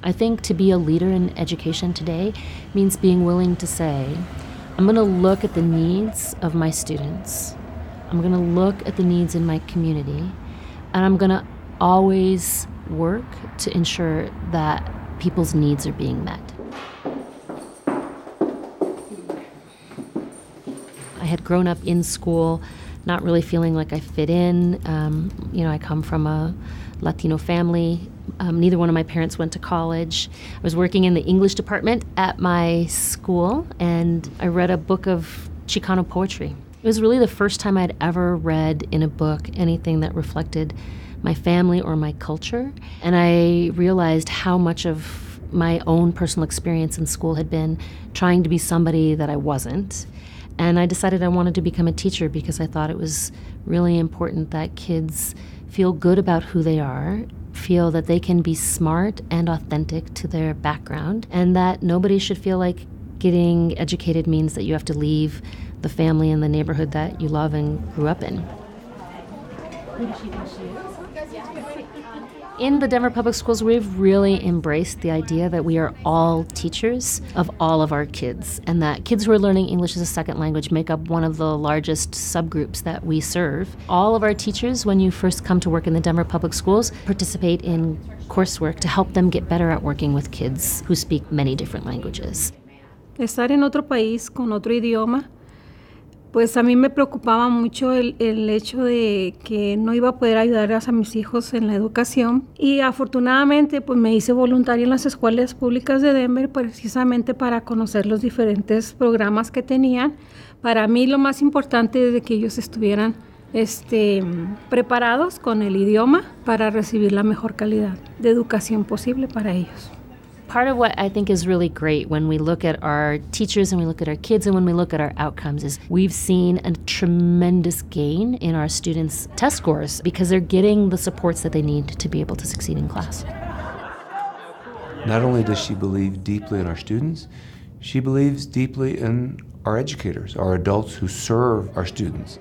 I think to be a leader in education today means being willing to say, I'm going to look at the needs of my students. I'm going to look at the needs in my community, and I'm going to always work to ensure that people's needs are being met. I had grown up in school, not really feeling like I fit in. I come from a Latino family. Neither one of my parents went to college. I was working in the English department at my school, and I read a book of Chicano poetry. It was really the first time I'd ever read in a book anything that reflected my family or my culture, and I realized how much of my own personal experience in school had been trying to be somebody that I wasn't. And I decided I wanted to become a teacher because I thought it was really important that kids feel good about who they are, feel that they can be smart and authentic to their background, and that nobody should feel like getting educated means that you have to leave the family and the neighborhood that you love and grew up in. In the Denver Public Schools, we've really embraced the idea that we are all teachers of all of our kids, and that kids who are learning English as a second language make up one of the largest subgroups that we serve. All of our teachers, when you first come to work in the Denver Public Schools, participate in coursework to help them get better at working with kids who speak many different languages. Estar en otro país con otro idioma, pues a mí me preocupaba mucho el hecho de que no iba a poder ayudar a mis hijos en la educación, y afortunadamente pues me hice voluntaria en las escuelas públicas de Denver precisamente para conocer los diferentes programas que tenían. Para mí lo más importante es de que ellos estuvieran preparados con el idioma para recibir la mejor calidad de educación posible para ellos. Part of what I think is really great when we look at our teachers and we look at our kids and when we look at our outcomes is we've seen a tremendous gain in our students' test scores because they're getting the supports that they need to be able to succeed in class. Not only does she believe deeply in our students, she believes deeply in our educators, our adults who serve our students.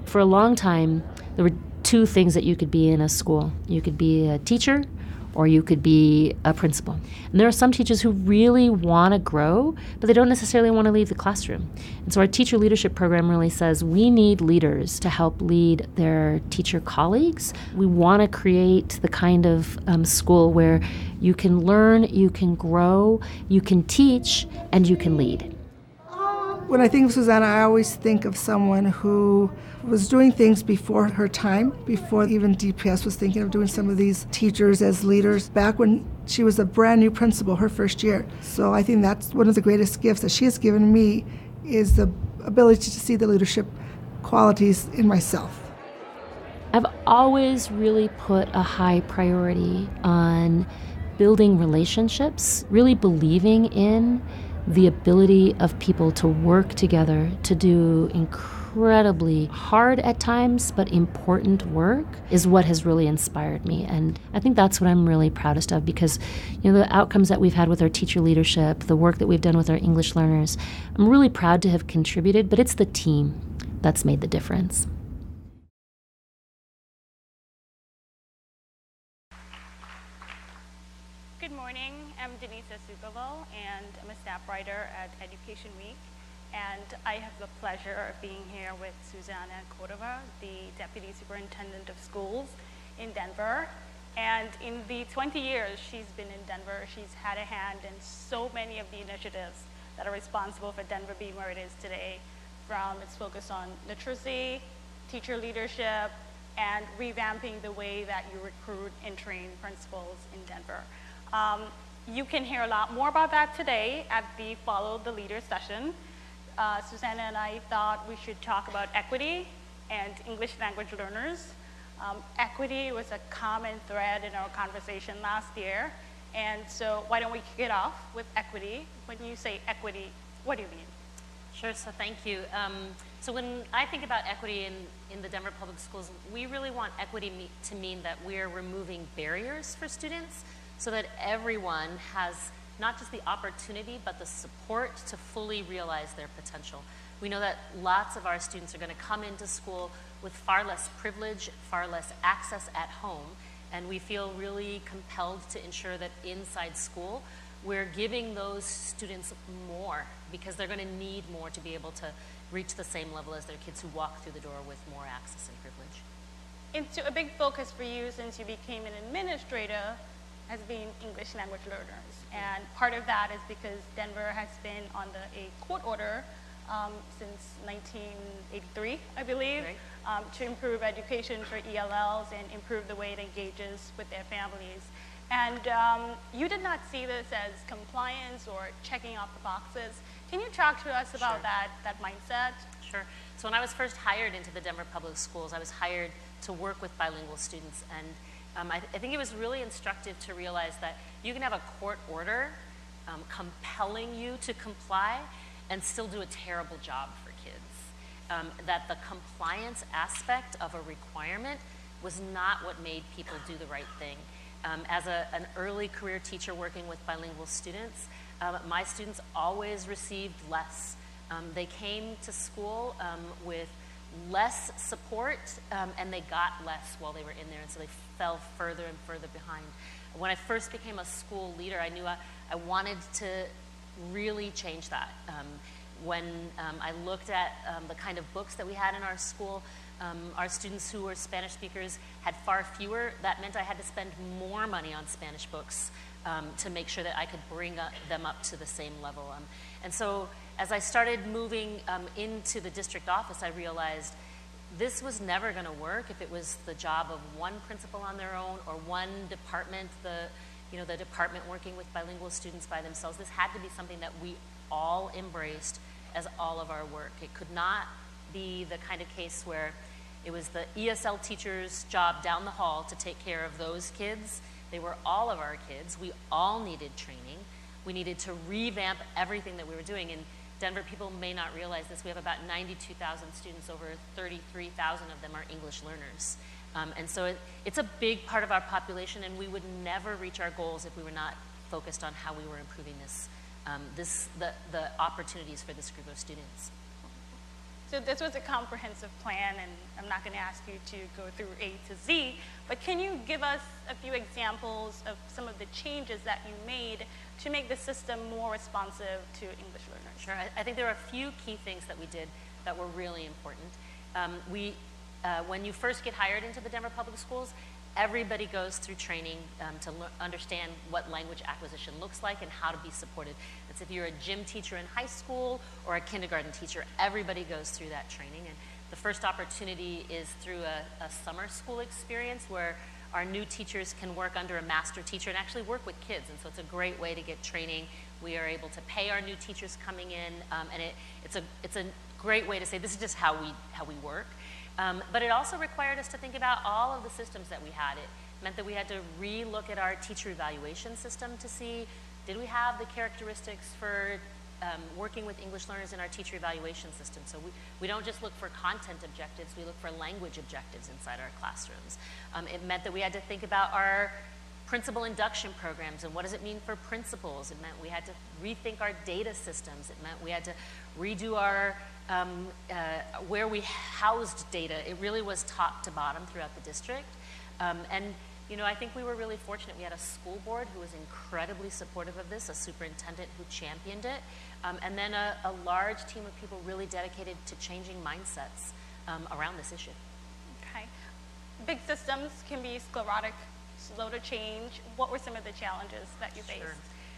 For a long time, there were two things that you could be in a school. You could be a teacher, or you could be a principal. And there are some teachers who really want to grow, but they don't necessarily want to leave the classroom. And so our teacher leadership program really says we need leaders to help lead their teacher colleagues. We want to create the kind of school where you can learn, you can grow, you can teach, and you can lead. When I think of Susanna, I always think of someone who was doing things before her time, before even DPS was thinking of doing some of these teachers as leaders, back when she was a brand new principal her first year. So I think that's one of the greatest gifts that she has given me is the ability to see the leadership qualities in myself. I've always really put a high priority on building relationships, really believing in the ability of people to work together to do incredibly hard at times but important work is what has really inspired me. And I think that's what I'm really proudest of because the outcomes that we've had with our teacher leadership, the work that we've done with our English learners, I'm really proud to have contributed, but it's the team that's made the difference. Good morning, I'm Denise Sukovo, and I'm a staff writer at Education Week. And I have the pleasure of being here with Susanna Cordova, the Deputy Superintendent of Schools in Denver. And in the 20 years she's been in Denver, she's had a hand in so many of the initiatives that are responsible for Denver being where it is today, from its focus on literacy, teacher leadership, and revamping the way that you recruit and train principals in Denver. You can hear a lot more about that today at the Follow the Leader session. Susanna and I thought we should talk about equity and English language learners. Equity was a common thread in our conversation last year, and so why don't we kick it off with equity? When you say equity, what do you mean? Sure, so thank you. So when I think about equity in the Denver Public Schools, we really want equity to mean that we're removing barriers for students so that everyone has not just the opportunity, but the support to fully realize their potential. We know that lots of our students are going to come into school with far less privilege, far less access at home, And we feel really compelled to ensure that inside school, we're giving those students more because they're going to need more to be able to reach the same level as their kids who walk through the door with more access and privilege. And so a big focus for you since you became an administrator has been English language learners. And part of that is because Denver has been under a court order since 1983, I believe, right. To improve education for ELLs and improve the way it engages with their families. And you did not see this as compliance or checking off the boxes. Can you talk to us about Sure. that mindset? Sure. So when I was first hired into the Denver Public Schools, I was hired to work with bilingual students. And I think it was really instructive to realize that you can have a court order compelling you to comply and still do a terrible job for kids. That the compliance aspect of a requirement was not what made people do the right thing. As an early career teacher working with bilingual students, my students always received less. They came to school with less support and they got less while they were in there, and so they fell further and further behind. When I first became a school leader, I knew I wanted to really change that. When I looked at the kind of books that we had in our school, our students who were Spanish speakers had far fewer. That meant I had to spend more money on Spanish books to make sure that I could bring them up to the same level. And so as I started moving into the district office, I realized this was never going to work if it was the job of one principal on their own or one department, the department working with bilingual students by themselves. This had to be something that we all embraced as all of our work. It could not be the kind of case where it was the ESL teacher's job down the hall to take care of those kids. They were all of our kids. We all needed training. We needed to revamp everything that we were doing. And Denver people may not realize this. We have about 92,000 students. Over 33,000 of them are English learners. And so it's a big part of our population, and we would never reach our goals if we were not focused on how we were improving the opportunities for this group of students. So this was a comprehensive plan, and I'm not going to ask you to go through A to Z, but can you give us a few examples of some of the changes that you made to make the system more responsive to English learners? Sure. I think there are a few key things that we did that were really important. When you first get hired into the Denver Public Schools, everybody goes through training to understand what language acquisition looks like and how to be supported. It's if you're a gym teacher in high school or a kindergarten teacher, everybody goes through that training. And the first opportunity is through a summer school experience where our new teachers can work under a master teacher and actually work with kids. And so it's a great way to get training. We are able to pay our new teachers coming in, and it's a great way to say this is just how we work. But it also required us to think about all of the systems that we had. It meant that we had to re-look at our teacher evaluation system to see, did we have the characteristics for working with English learners in our teacher evaluation system? So we don't just look for content objectives, we look for language objectives inside our classrooms. It meant that we had to think about our principal induction programs and what does it mean for principals. It meant we had to rethink our data systems. It meant we had to redo our where we housed data. It really was top to bottom throughout the district. And I think we were really fortunate. We had a school board who was incredibly supportive of this, a superintendent who championed it, and then a large team of people really dedicated to changing mindsets around this issue. Okay. Big systems can be sclerotic, slow to change. What were some of the challenges that you faced? Sure.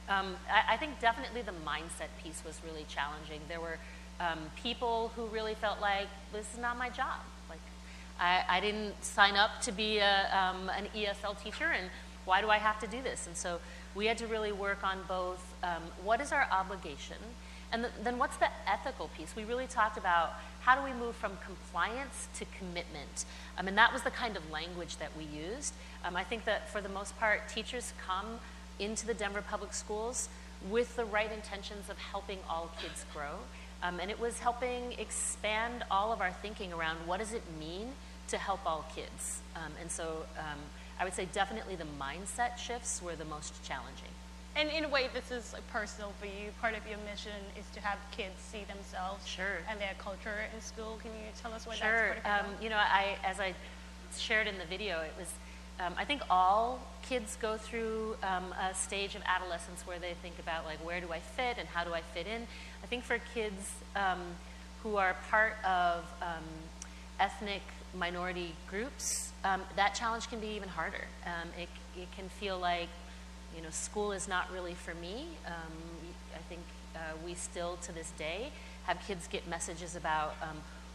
I think definitely the mindset piece was really challenging. There were people who really felt like, this is not my job. Like, I didn't sign up to be an ESL teacher, and why do I have to do this? And so we had to really work on both what is our obligation, and then what's the ethical piece? We really talked about how do we move from compliance to commitment. And that was the kind of language that we used. I think that for the most part, teachers come into the Denver Public Schools with the right intentions of helping all kids grow. And it was helping expand all of our thinking around what does it mean to help all kids. And so I would say definitely the mindset shifts were the most challenging. And in a way, this is personal for you. Part of your mission is to have kids see themselves and their culture in school. Can you tell us what that's part of your as I shared in the video, it was I think all kids go through a stage of adolescence where they think about, like, where do I fit and how do I fit in? I think for kids who are part of ethnic minority groups, that challenge can be even harder. It can feel like, you know, school is not really for me. I think we still, to this day, have kids get messages about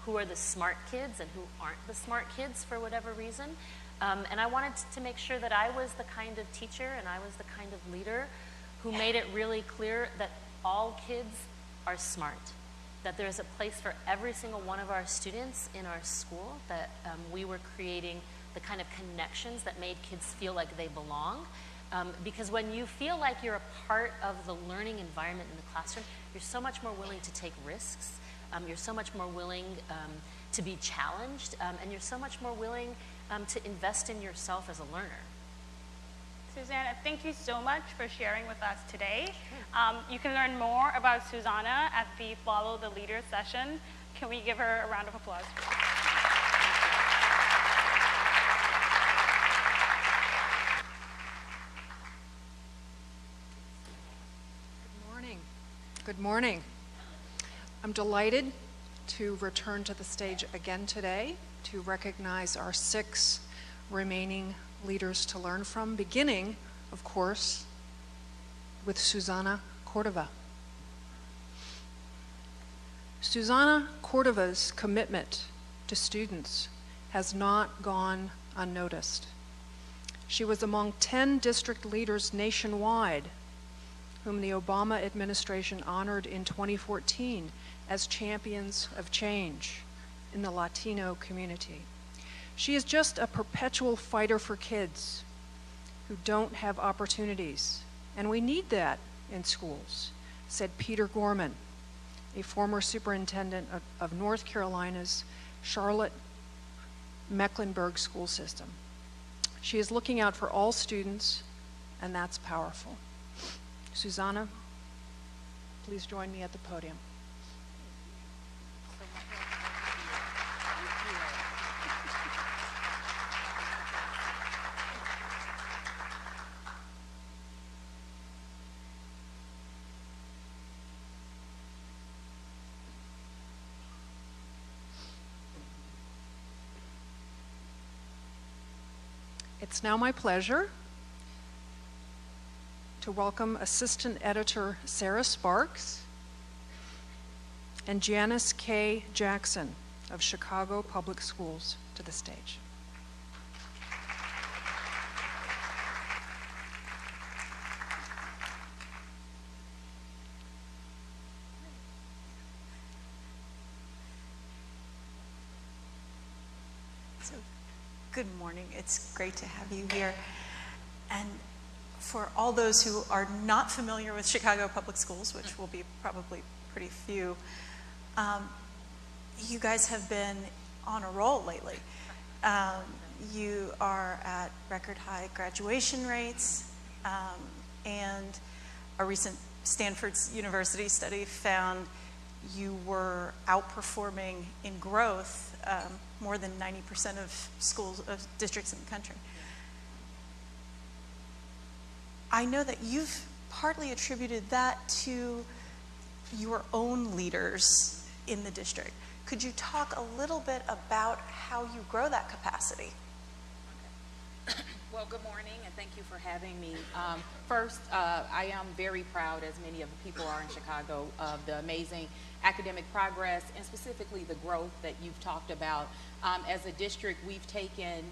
who are the smart kids and who aren't the smart kids for whatever reason. And I wanted to make sure that I was the kind of teacher and I was the kind of leader who made it really clear that all kids are smart, that there's a place for every single one of our students in our school, that we were creating the kind of connections that made kids feel like they belong. Because when you feel like you're a part of the learning environment in the classroom, you're so much more willing to take risks, you're so much more willing to be challenged, and you're so much more willing to invest in yourself as a learner. Susanna, thank you so much for sharing with us today. You can learn more about Susanna at the Follow the Leader session. Can we give her a round of applause? Good morning. I'm delighted to return to the stage again today to recognize our 6 remaining leaders to learn from, beginning, of course, with Susanna Cordova. Susanna Cordova's commitment to students has not gone unnoticed. She was among 10 district leaders nationwide whom the Obama administration honored in 2014 as champions of change in the Latino community. She is just a perpetual fighter for kids who don't have opportunities, and we need that in schools, said Peter Gorman, a former superintendent of North Carolina's Charlotte-Mecklenburg school system. She is looking out for all students, and that's powerful. Susanna, please join me at the podium. It's now my pleasure to welcome Assistant Editor Sarah Sparks and Janice K. Jackson of Chicago Public Schools to the stage. So, good morning. It's great to have you here. And for all those who are not familiar with Chicago Public Schools, which will be probably pretty few, you guys have been on a roll lately. You are at record high graduation rates, and a recent Stanford University study found you were outperforming in growth more than 90% of schools, of districts in the country. I know that you've partly attributed that to your own leaders in the district. Could you talk a little bit about how you grow that capacity? Okay. Well, good morning, and thank you for having me. First, I am very proud, as many of the people are in Chicago, of the amazing academic progress and specifically the growth that you've talked about. As a district, we've taken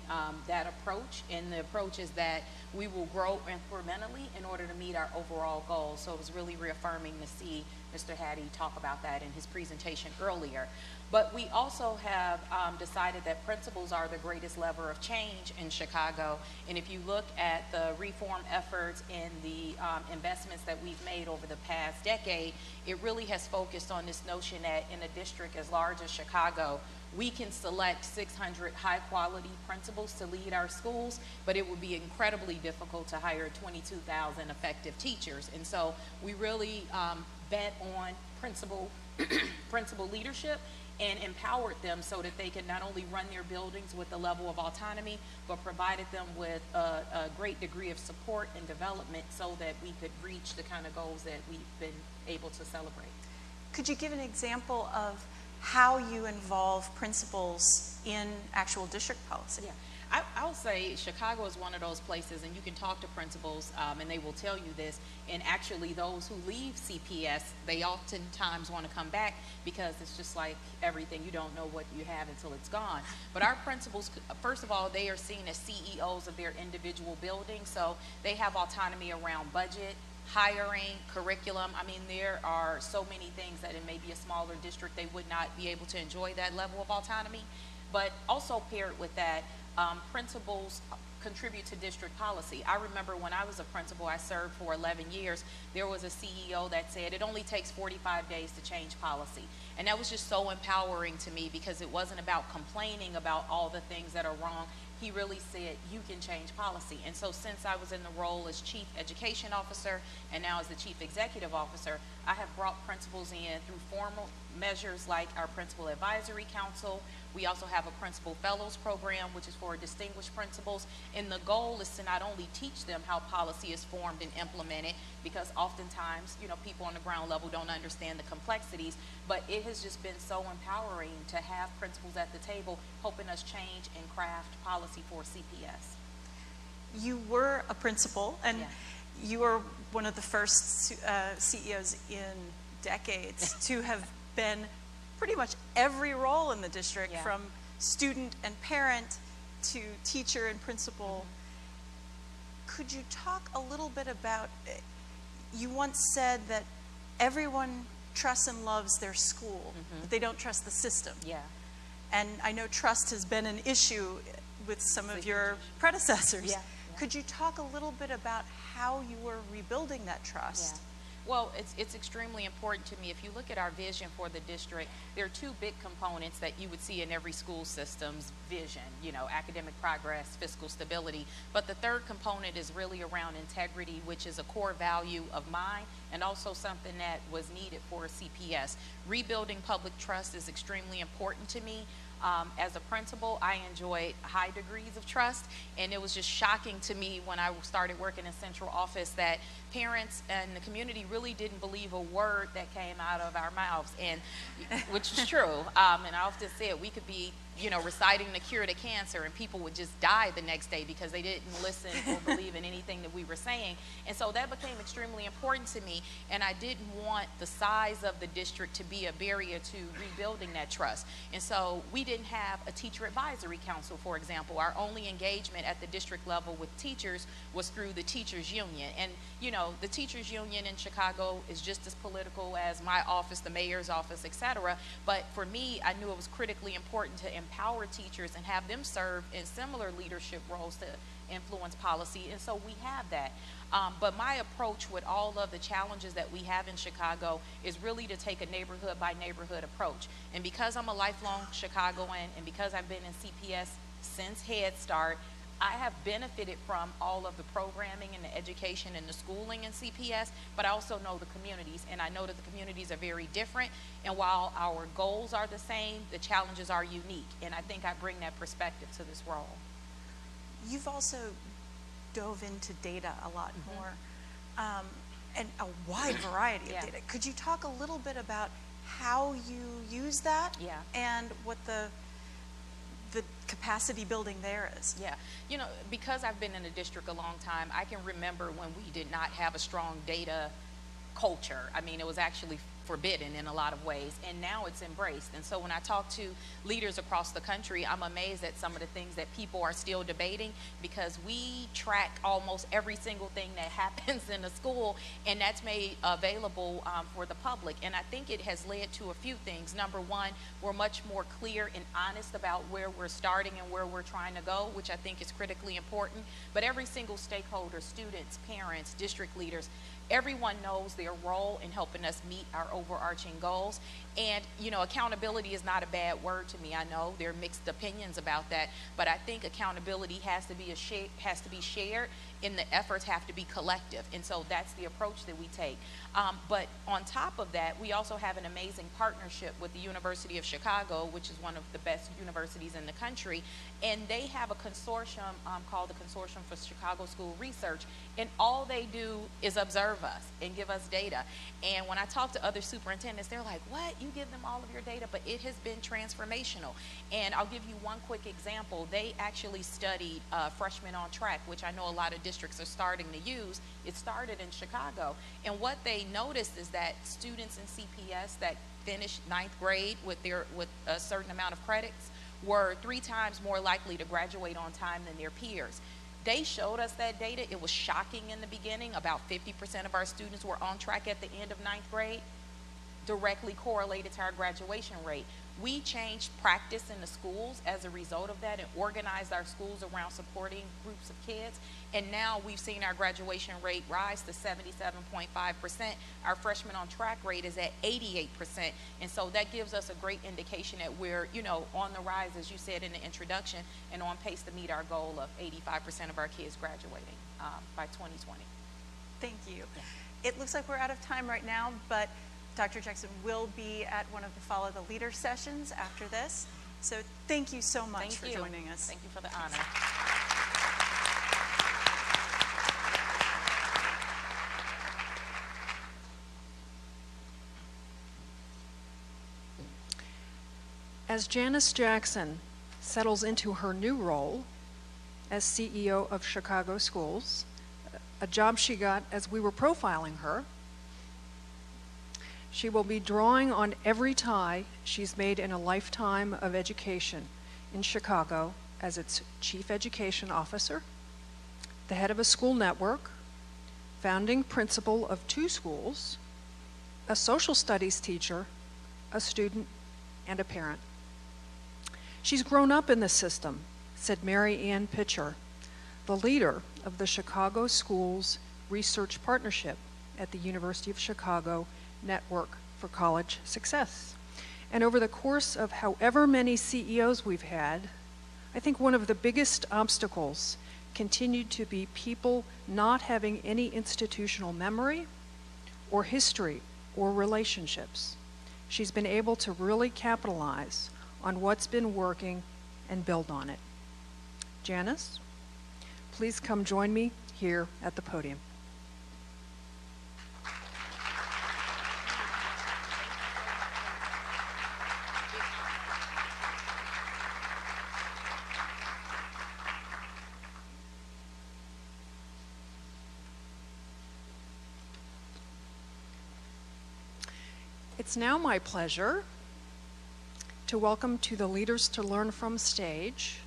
that approach, and the approach is that we will grow incrementally in order to meet our overall goals. So it was really reaffirming to see Mr. Hattie talk about that in his presentation earlier. But we also have decided that principals are the greatest lever of change in Chicago. And if you look at the reform efforts and the investments that we've made over the past decade, it really has focused on this notion that in a district as large as Chicago, we can select 600 high-quality principals to lead our schools, but it would be incredibly difficult to hire 22,000 effective teachers. And so we really bet on principal leadership and empowered them so that they could not only run their buildings with a level of autonomy, but provided them with a great degree of support and development so that we could reach the kind of goals that we've been able to celebrate. Could you give an example of how you involve principals in actual district policy? Yeah. I'll say Chicago is one of those places, and you can talk to principals and they will tell you this, and actually those who leave CPS, they oftentimes want to come back because it's just like everything, you don't know what you have until it's gone. But our principals, first of all, they are seen as CEOs of their individual buildings, so they have autonomy around budget, hiring, curriculum. I mean, there are so many things that in maybe a smaller district they would not be able to enjoy that level of autonomy. But also paired with that, principals contribute to district policy. I remember when I was a principal, I served for 11 years, there was a CEO that said it only takes 45 days to change policy. And that was just so empowering to me because it wasn't about complaining about all the things that are wrong. He really said, you can change policy. And so since I was in the role as Chief Education Officer and now as the Chief Executive Officer, I have brought principals in through formal measures like our Principal Advisory Council. We also have a Principal Fellows Program, which is for distinguished principals. And the goal is to not only teach them how policy is formed and implemented, because oftentimes, you know, people on the ground level don't understand the complexities, but it has just been so empowering to have principals at the table helping us change and craft policy for CPS. You were a principal, and you were one of the first CEOs in decades to have been pretty much every role in the district, from student and parent to teacher and principal. Could you talk a little bit about, you once said that everyone trusts and loves their school, but they don't trust the system. And I know trust has been an issue with some of your predecessors. Could you talk a little bit about how you were rebuilding that trust? Well, it's extremely important to me. If you look at our vision for the district, there are two big components that you would see in every school system's vision, you know, academic progress, fiscal stability. But the third component is really around integrity, which is a core value of mine and also something that was needed for CPS. Rebuilding public trust is extremely important to me. As a principal, I enjoyed high degrees of trust, and it was just shocking to me when I started working in central office that parents and the community really didn't believe a word that came out of our mouths, and which is true. And I often said we could be, you know, reciting the cure to cancer, and people would just die the next day because they didn't listen or believe in anything that we were saying. And so that became extremely important to me, and I didn't want the size of the district to be a barrier to rebuilding that trust. And so we didn't have a teacher advisory council, for example. Our only engagement at the district level with teachers was through the teachers union. And you know, the teachers union in Chicago is just as political as my office, the mayor's office, etc. But for me, I knew it was critically important to empower teachers and have them serve in similar leadership roles to influence policy, and so we have that. But my approach with all of the challenges that we have in Chicago is really to take a neighborhood by neighborhood approach. And because I'm a lifelong Chicagoan and because I've been in CPS since Head Start, I have benefited from all of the programming and the education and the schooling in CPS, but I also know the communities, and I know that the communities are very different, and while our goals are the same, the challenges are unique, and I think I bring that perspective to this role. You've also dove into data a lot more, and a wide variety of data. Could you talk a little bit about how you use that and what the capacity building there is? You know, because I've been in the district a long time, I can remember when we did not have a strong data culture. I mean, it was actually forbidden in a lot of ways, and now it's embraced. And so when I talk to leaders across the country, I'm amazed at some of the things that people are still debating, because we track almost every single thing that happens in a school, and that's made available for the public. And I think it has led to a few things. Number one, we're much more clear and honest about where we're starting and where we're trying to go, which I think is critically important. But every single stakeholder, students, parents, district leaders, everyone knows their role in helping us meet our overarching goals. And you know, accountability is not a bad word to me. I know there are mixed opinions about that, but I think accountability has to be shared, and the efforts have to be collective. And so that's the approach that we take. But on top of that, we also have an amazing partnership with the University of Chicago, which is one of the best universities in the country. And they have a consortium called the Consortium for Chicago School Research. And all they do is observe us and give us data. And when I talk to other superintendents, they're like, what? You give them all of your data? But it has been transformational. And I'll give you one quick example. They actually studied Freshmen on Track, which I know a lot of districts are starting to use. It started in Chicago. And what they noticed is that students in CPS that finished 9th grade with a certain amount of credits were 3 times more likely to graduate on time than their peers. They showed us that data. It was shocking in the beginning. About 50% of our students were on track at the end of 9th grade, directly correlated to our graduation rate. We changed practice in the schools as a result of that and organized our schools around supporting groups of kids. And now we've seen our graduation rate rise to 77.5%. Our freshman on track rate is at 88%. And so that gives us a great indication that we're, you know, on the rise, as you said in the introduction, and on pace to meet our goal of 85% of our kids graduating by 2020. Thank you. Yeah. It looks like we're out of time right now, but Dr. Jackson will be at one of the Follow the Leader sessions after this. So thank you so much for joining us. Thank you for the honor. As Janice Jackson settles into her new role as CEO of Chicago Schools, a job she got as we were profiling her, she will be drawing on every tie she's made in a lifetime of education in Chicago as its Chief Education Officer, the head of a school network, founding principal of 2 schools, a social studies teacher, a student, and a parent. She's grown up in the system, said Mary Ann Pitcher, the leader of the Chicago Schools Research Partnership at the University of Chicago Network for College Success. And over the course of however many CEOs we've had, I think one of the biggest obstacles continued to be people not having any institutional memory or history or relationships. She's been able to really capitalize on what's been working and build on it. Janice, please come join me here at the podium. It's now my pleasure to welcome to the Leaders to Learn From stage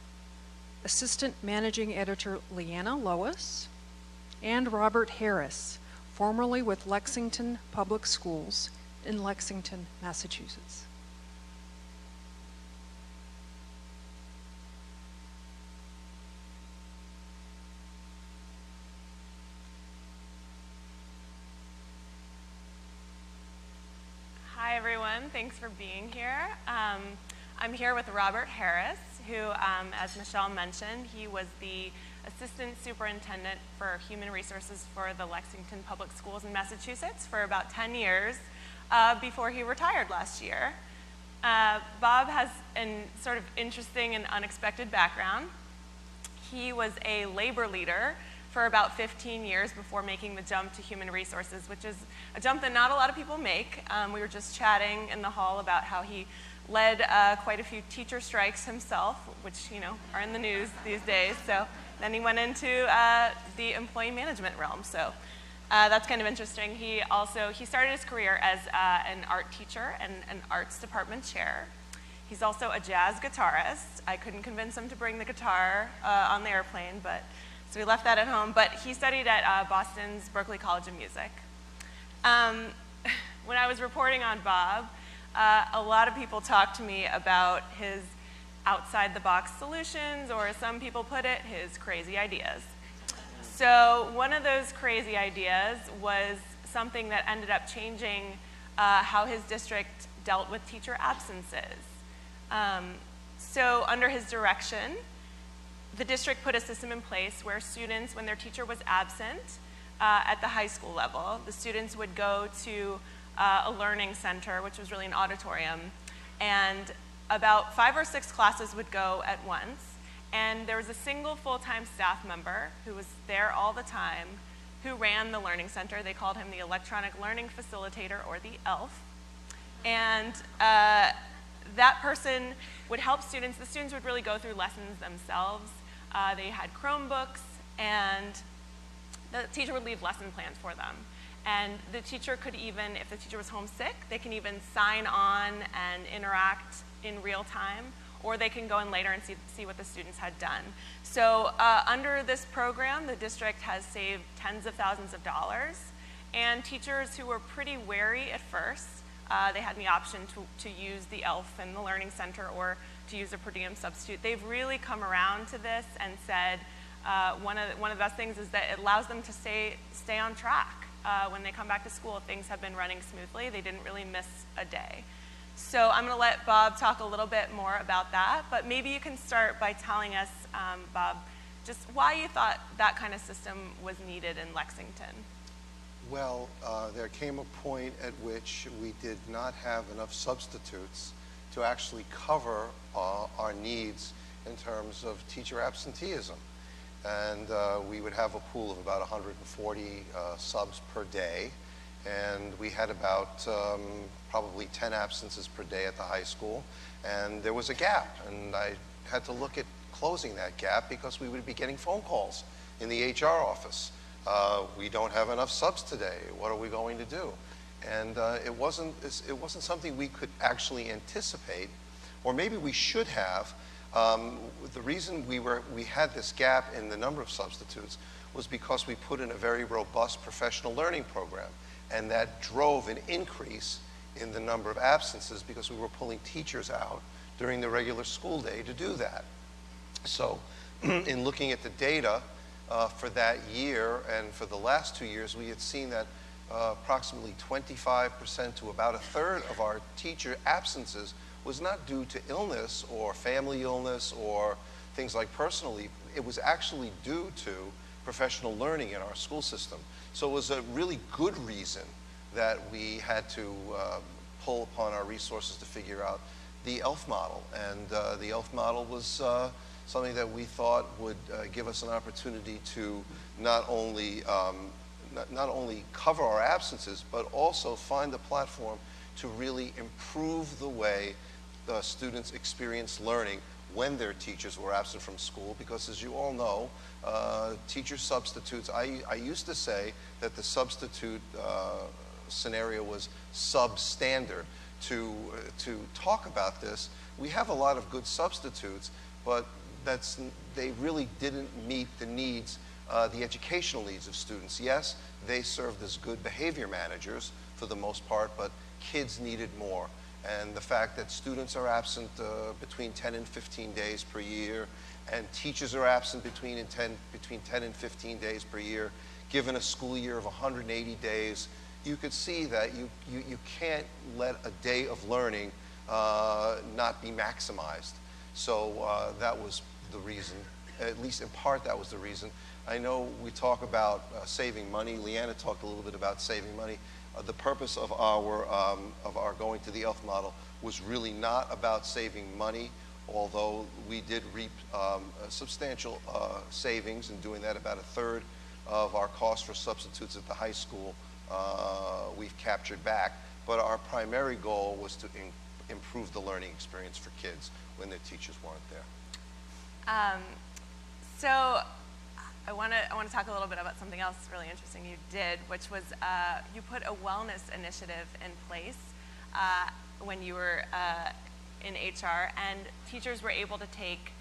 Assistant Managing Editor Leanna Lois and Robert Harris, formerly with Lexington Public Schools in Lexington, Massachusetts. Hi everyone, thanks for being here. I'm here with Robert Harris, who, as Michelle mentioned, he was the Assistant Superintendent for Human Resources for the Lexington Public Schools in Massachusetts for about 10 years before he retired last year. Bob has a sort of interesting and unexpected background. He was a labor leader for about 15 years before making the jump to human resources, which is a jump that not a lot of people make. We were just chatting in the hall about how he led quite a few teacher strikes himself, which, you know, are in the news these days. So then he went into the employee management realm. So that's kind of interesting. He started his career as an art teacher and an arts department chair. He's also a jazz guitarist. I couldn't convince him to bring the guitar on the airplane, so we left that at home. But he studied at Boston's Berklee College of Music. When I was reporting on Bob, a lot of people talked to me about his outside-the-box solutions, or as some people put it, his crazy ideas. So one of those crazy ideas was something that ended up changing how his district dealt with teacher absences. So under his direction, the district put a system in place where students, when their teacher was absent at the high school level, the students would go to a learning center, which was really an auditorium, and about 5 or 6 classes would go at once, and there was a single full-time staff member who was there all the time who ran the learning center. They called him the Electronic Learning Facilitator, or the ELF, and that person would help students. The students would really go through lessons themselves. They had Chromebooks, and the teacher would leave lesson plans for them. And the teacher could even, if the teacher was homesick, they can even sign on and interact in real time, or they can go in later and see what the students had done. So under this program, the district has saved tens of thousands of dollars, and teachers who were pretty wary at first, they had the option to use the ELF in the Learning Center or to use a per diem substitute. They've really come around to this and said one of the best things is that it allows them to stay on track. When they come back to school, if things have been running smoothly, they didn't really miss a day. So I'm going to let Bob talk a little bit more about that, but maybe you can start by telling us, Bob, just why you thought that kind of system was needed in Lexington. Well, there came a point at which we did not have enough substitutes to actually cover our needs in terms of teacher absenteeism. And we would have a pool of about 140 subs per day, and we had about probably 10 absences per day at the high school, and there was a gap, and I had to look at closing that gap because we would be getting phone calls in the HR office. We don't have enough subs today. What are we going to do? And it wasn't something we could actually anticipate, or maybe we should have. The reason we had this gap in the number of substitutes was because we put in a very robust professional learning program, and that drove an increase in the number of absences because we were pulling teachers out during the regular school day to do that. So in looking at the data for that year and for the last 2 years, we had seen that approximately 25% to about 1/3 of our teacher absences was not due to illness or family illness or things like personal leave. It was actually due to professional learning in our school system. So it was a really good reason that we had to pull upon our resources to figure out the ELF model. And the ELF model was something that we thought would give us an opportunity to not only cover our absences, but also find a platform to really improve the way the students experience learning when their teachers were absent from school, because as you all know, teacher substitutes, I used to say that the substitute scenario was substandard. To talk about this, we have a lot of good substitutes, but they really didn't meet the needs, the educational needs of students. Yes, they served as good behavior managers for the most part, but kids needed more. And the fact that students are absent between 10 and 15 days per year, and teachers are absent between 10 and 15 days per year, given a school year of 180 days, you could see that you can't let a day of learning not be maximized. So that was the reason, at least in part that was the reason. I know we talk about saving money. Leanna talked a little bit about saving money. The purpose of our going to the ELF model was really not about saving money, although we did reap substantial savings in doing that. About 1/3 of our cost for substitutes at the high school we've captured back. But our primary goal was to improve the learning experience for kids when their teachers weren't there. So I want to talk a little bit about something else really interesting you did, which was you put a wellness initiative in place when you were in HR, and teachers were able to take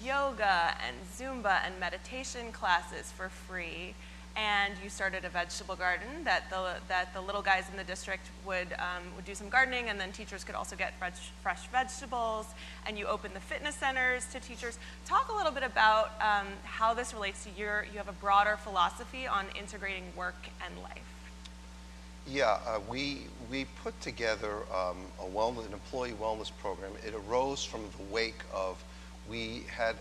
yoga and Zumba and meditation classes for free. And you started a vegetable garden that the little guys in the district would do some gardening, and then teachers could also get fresh vegetables. And you opened the fitness centers to teachers. Talk a little bit about how this relates to you have a broader philosophy on integrating work and life. Yeah, we put together an employee wellness program. It arose from the wake of we had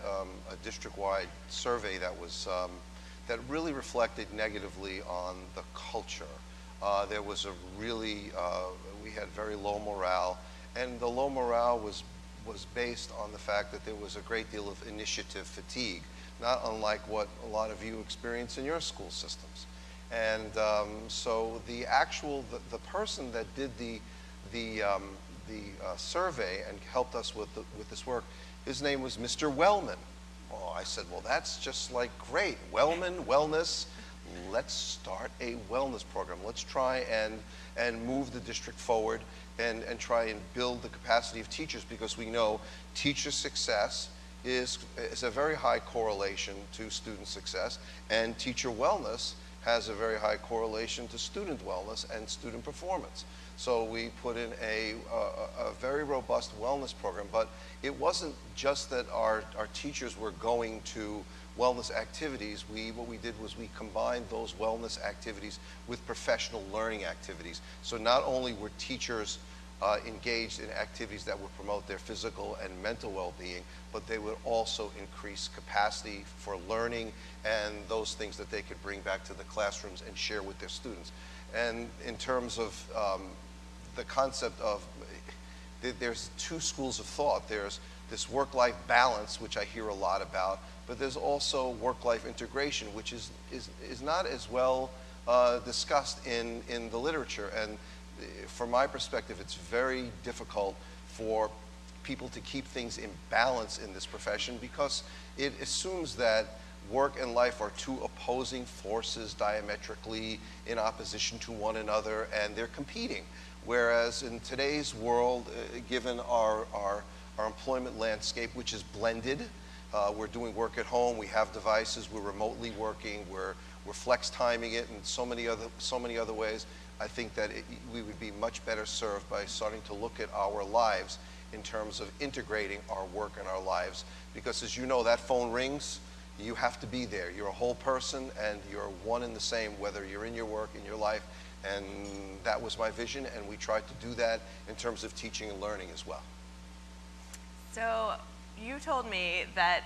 a district-wide survey that was that really reflected negatively on the culture. There was a really, we had very low morale, and the low morale was based on the fact that there was a great deal of initiative fatigue, not unlike what a lot of you experience in your school systems. And so the person that did the survey and helped us with this work, his name was Mr. Wellman. Oh, I said, well, that's just like great. Wellman, wellness, let's start a wellness program. Let's try and move the district forward and try and build the capacity of teachers, because we know teacher success is a very high correlation to student success, and teacher wellness has a very high correlation to student wellness and student performance. So we put in a very robust wellness program, but it wasn't just that our teachers were going to wellness activities. What we did was we combined those wellness activities with professional learning activities. So not only were teachers engaged in activities that would promote their physical and mental well-being, but they would also increase capacity for learning and those things that they could bring back to the classrooms and share with their students. And in terms of the concept of, there's two schools of thought. There's this work-life balance, which I hear a lot about, but there's also work-life integration, which is not as well discussed in the literature. And from my perspective, it's very difficult for people to keep things in balance in this profession, because it assumes that work and life are two opposing forces diametrically in opposition to one another, and they're competing. Whereas in today's world, given our employment landscape, which is blended, we're doing work at home, we have devices, we're remotely working, we're flex timing it in so many other ways. I think that we would be much better served by starting to look at our lives in terms of integrating our work and our lives. Because as you know, that phone rings, you have to be there. You're a whole person, and you're one and the same, whether you're in your work, in your life. And that was my vision, and we tried to do that in terms of teaching and learning as well. So you told me that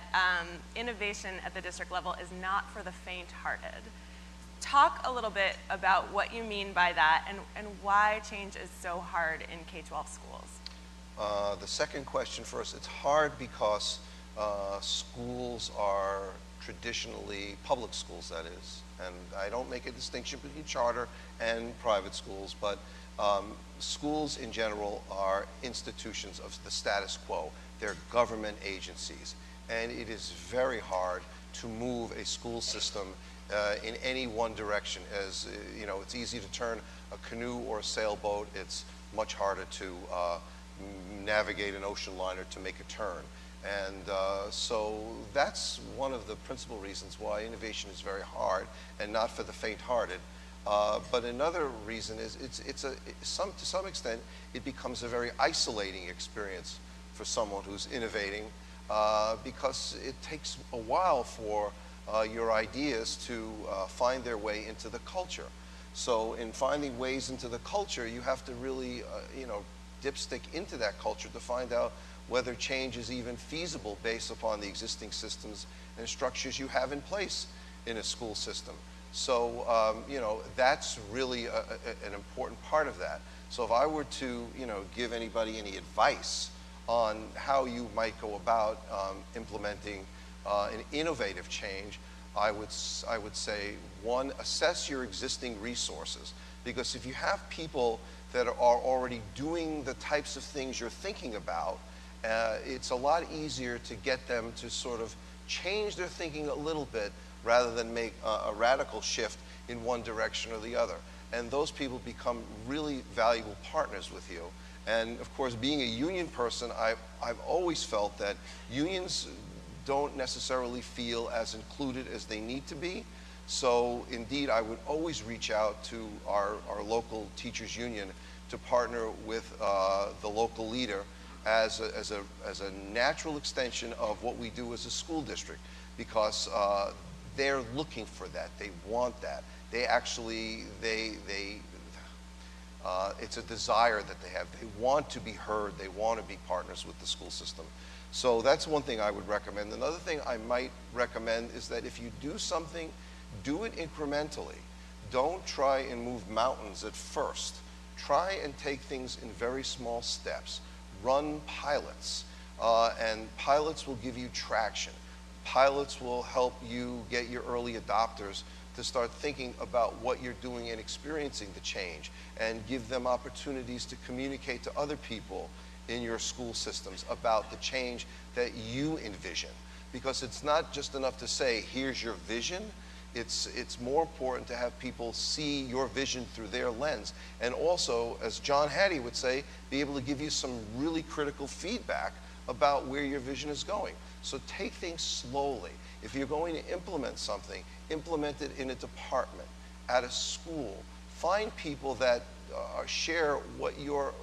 innovation at the district level is not for the faint-hearted. Talk a little bit about what you mean by that, and why change is so hard in K-12 schools. The second question first. It's hard because schools are traditionally public schools, that is. And I don't make a distinction between charter and private schools, but schools in general are institutions of the status quo. They're government agencies. And it is very hard to move a school system in any one direction. As you know, it's easy to turn a canoe or a sailboat. It's much harder to navigate an ocean liner to make a turn. And so that's one of the principal reasons why innovation is very hard and not for the faint-hearted. But another reason is to some extent it becomes a very isolating experience for someone who's innovating, because it takes a while for your ideas to find their way into the culture. So in finding ways into the culture, you have to really dipstick into that culture to find out whether change is even feasible based upon the existing systems and structures you have in place in a school system. So that's really an important part of that. So if I were to give anybody any advice on how you might go about implementing an innovative change, I would say, one, assess your existing resources. Because if you have people that are already doing the types of things you're thinking about, it's a lot easier to get them to sort of change their thinking a little bit rather than make a radical shift in one direction or the other. And those people become really valuable partners with you. And of course, being a union person, I've always felt that unions don't necessarily feel as included as they need to be. So indeed, I would always reach out to our local teachers union to partner with the local leader as a natural extension of what we do as a school district, because they're looking for that. They want that. They actually, it's a desire that they have. They want to be heard. They want to be partners with the school system. So that's one thing I would recommend. Another thing I might recommend is that if you do something, do it incrementally. Don't try and move mountains at first. Try and take things in very small steps. Run pilots, and pilots will give you traction. Pilots will help you get your early adopters to start thinking about what you're doing and experiencing the change, and give them opportunities to communicate to other people in your school systems about the change that you envision. Because it's not just enough to say, here's your vision. It's more important to have people see your vision through their lens. And also, as John Hattie would say, be able to give you some really critical feedback about where your vision is going. So take things slowly. If you're going to implement something, implement it in a department, at a school. Find people that share what you're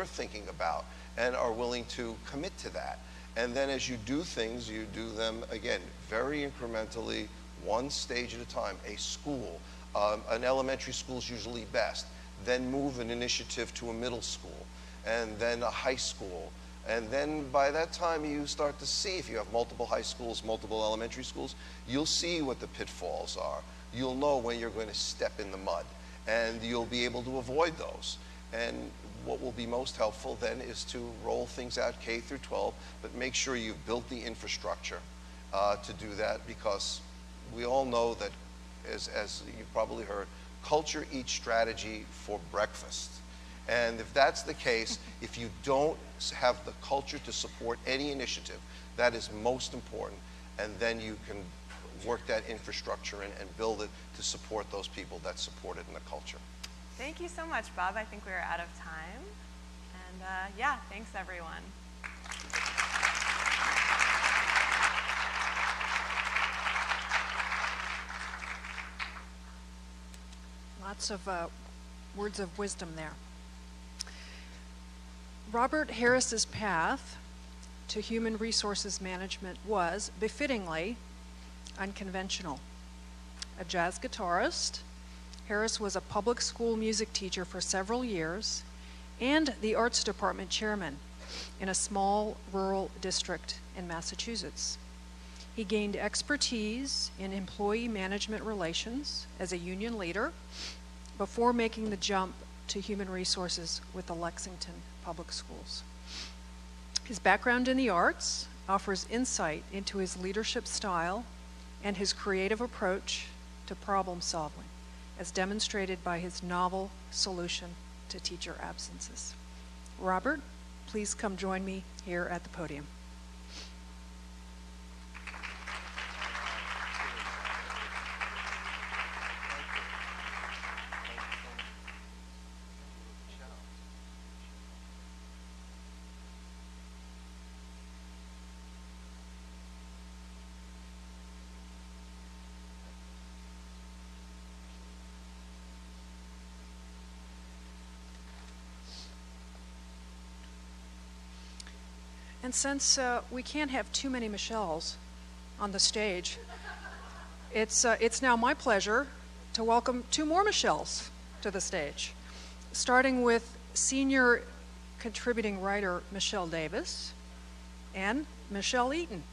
thinking about and are willing to commit to that. And then as you do things, you do them, again, very incrementally, one stage at a time. A school, an elementary school is usually best. Then move an initiative to a middle school, and then a high school. And then by that time you start to see, if you have multiple high schools, multiple elementary schools, you'll see what the pitfalls are. You'll know when you're going to step in the mud, and you'll be able to avoid those. And what will be most helpful then is to roll things out K through 12, but make sure you've built the infrastructure to do that, because we all know that, as you've probably heard, culture eats strategy for breakfast. And if that's the case, if you don't have the culture to support any initiative, that is most important. And then you can work that infrastructure and build it to support those people that support it in the culture. Thank you so much, Bob. I think we're out of time. And yeah, thanks everyone. Lots of words of wisdom there. Robert Harris's path to human resources management was, befittingly, unconventional. A jazz guitarist, Harris was a public school music teacher for several years and the arts department chairman in a small rural district in Massachusetts. He gained expertise in employee management relations as a union leader before making the jump to human resources with the Lexington Public Schools. His background in the arts offers insight into his leadership style and his creative approach to problem solving, as demonstrated by his novel solution to teacher absences. Robert, please come join me here at the podium. And since we can't have too many Michelles on the stage, it's now my pleasure to welcome two more Michelles to the stage, starting with senior contributing writer Michelle Davis and Michelle Eaton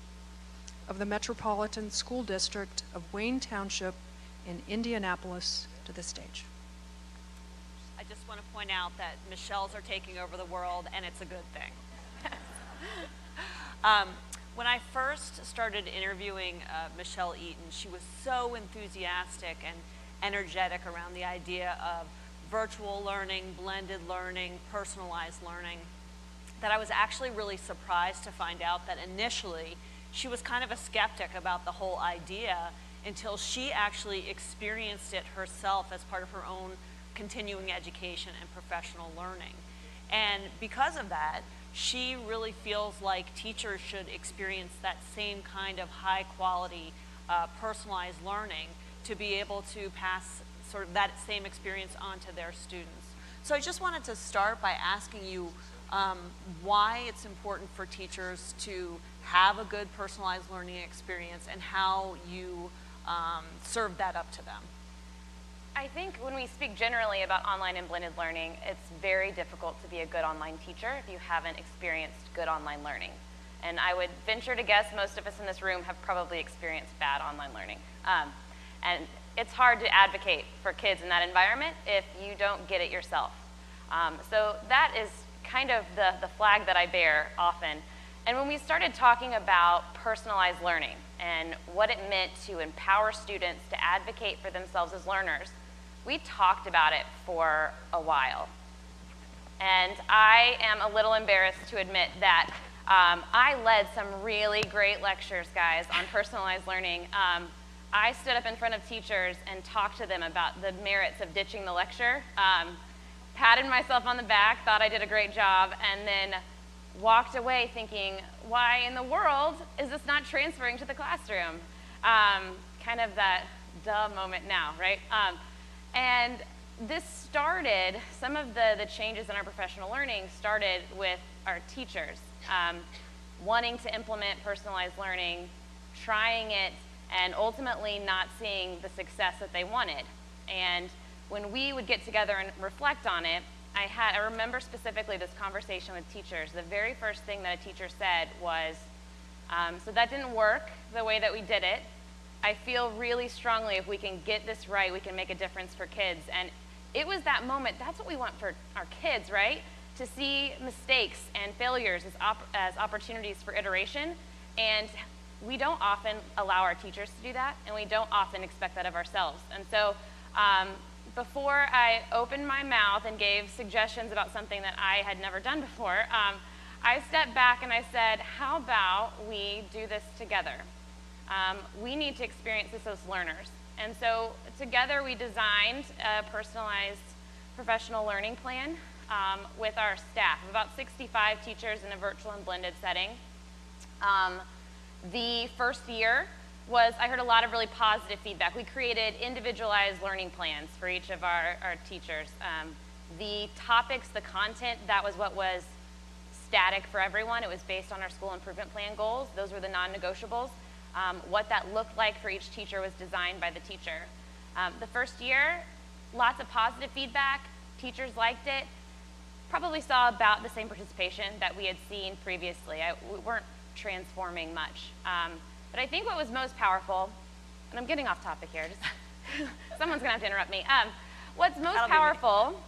of the Metropolitan School District of Wayne Township in Indianapolis to the stage. I just want to point out that Michelles are taking over the world, and it's a good thing. When I first started interviewing Michelle Eaton, she was so enthusiastic and energetic around the idea of virtual learning, blended learning, personalized learning, that I was actually really surprised to find out that initially she was kind of a skeptic about the whole idea until she actually experienced it herself as part of her own continuing education and professional learning. And because of that, she really feels like teachers should experience that same kind of high quality, personalized learning to be able to pass sort of that same experience on to their students. So I just wanted to start by asking you why it's important for teachers to have a good personalized learning experience and how you serve that up to them. I think when we speak generally about online and blended learning, it's very difficult to be a good online teacher if you haven't experienced good online learning. And I would venture to guess most of us in this room have probably experienced bad online learning. And it's hard to advocate for kids in that environment if you don't get it yourself. So that is kind of the flag that I bear often. And when we started talking about personalized learning and what it meant to empower students to advocate for themselves as learners, we talked about it for a while. And I am a little embarrassed to admit that I led some really great lectures, guys, on personalized learning. I stood up in front of teachers and talked to them about the merits of ditching the lecture, patted myself on the back, thought I did a great job, and then walked away thinking, why in the world is this not transferring to the classroom? Kind of that duh moment now, right? And this started, some of the changes in our professional learning started with our teachers wanting to implement personalized learning, trying it, and ultimately not seeing the success that they wanted. And when we would get together and reflect on it, I remember specifically this conversation with teachers. The very first thing that a teacher said was, so that didn't work the way that we did it. I feel really strongly if we can get this right, we can make a difference for kids. And it was that moment, that's what we want for our kids, right? To see mistakes and failures as opportunities for iteration. And we don't often allow our teachers to do that, and we don't often expect that of ourselves. And so before I opened my mouth and gave suggestions about something that I had never done before, I stepped back and I said, how about we do this together? We need to experience this as learners. And so together we designed a personalized professional learning plan with our staff, about 65 teachers in a virtual and blended setting. The first year I heard a lot of really positive feedback. We created individualized learning plans for each of our teachers. The topics, the content, that was what was static for everyone. It was based on our school improvement plan goals. Those were the non-negotiables. What that looked like for each teacher was designed by the teacher. The first year, lots of positive feedback. Teachers liked it. Probably saw about the same participation that we had seen previously. We weren't transforming much. But I think what was most powerful, and I'm getting off topic here, someone's gonna have to interrupt me. What's most powerful,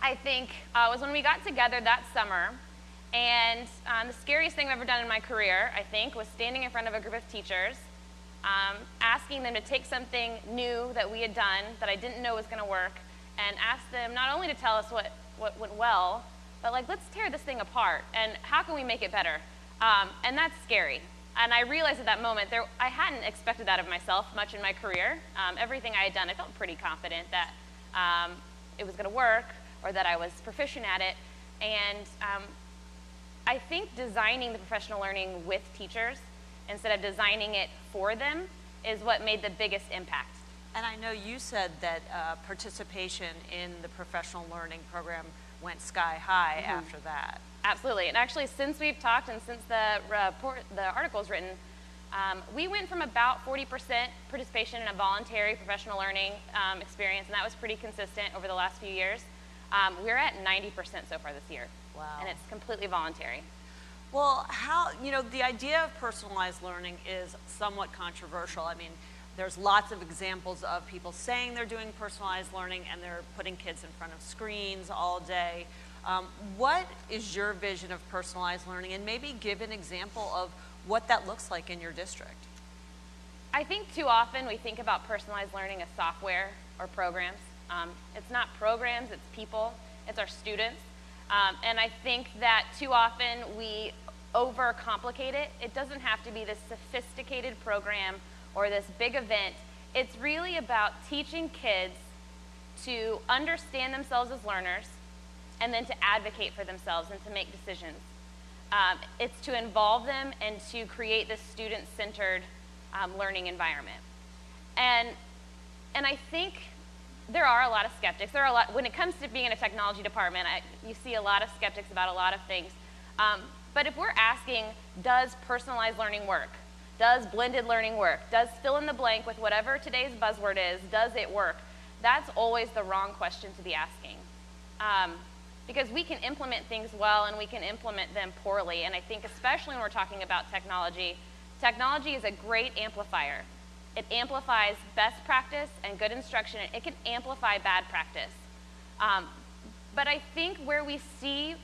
I think, was when we got together that summer, and the scariest thing I've ever done in my career, I think, was standing in front of a group of teachers, asking them to take something new that we had done that I didn't know was gonna work, and ask them not only to tell us what went well, but like, let's tear this thing apart, and how can we make it better? And that's scary. And I realized at that moment, I hadn't expected that of myself much in my career. Everything I had done, I felt pretty confident that it was going to work or that I was proficient at it. And I think designing the professional learning with teachers instead of designing it for them is what made the biggest impact. And I know you said that participation in the professional learning program went sky high after that. Absolutely, and actually since we've talked and since the article's written, we went from about 40% participation in a voluntary professional learning experience, and that was pretty consistent over the last few years. We're at 90% so far this year. Wow. And it's completely voluntary. Well, the idea of personalized learning is somewhat controversial. I mean, there's lots of examples of people saying they're doing personalized learning and they're putting kids in front of screens all day. What is your vision of personalized learning, and maybe give an example of what that looks like in your district? I think too often we think about personalized learning as software or programs. It's not programs, it's people, it's our students. And I think that too often we overcomplicate it. It doesn't have to be this sophisticated program or this big event. It's really about teaching kids to understand themselves as learners, and then to advocate for themselves and to make decisions. It's to involve them and to create this student-centered learning environment. And I think there are a lot of skeptics. When it comes to being in a technology department, you see a lot of skeptics about a lot of things. But if we're asking, does personalized learning work? Does blended learning work? Does fill in the blank with whatever today's buzzword is, does it work? That's always the wrong question to be asking. Because we can implement things well and we can implement them poorly. And I think especially when we're talking about technology, technology is a great amplifier. It amplifies best practice and good instruction. It can amplify bad practice. But I think where we see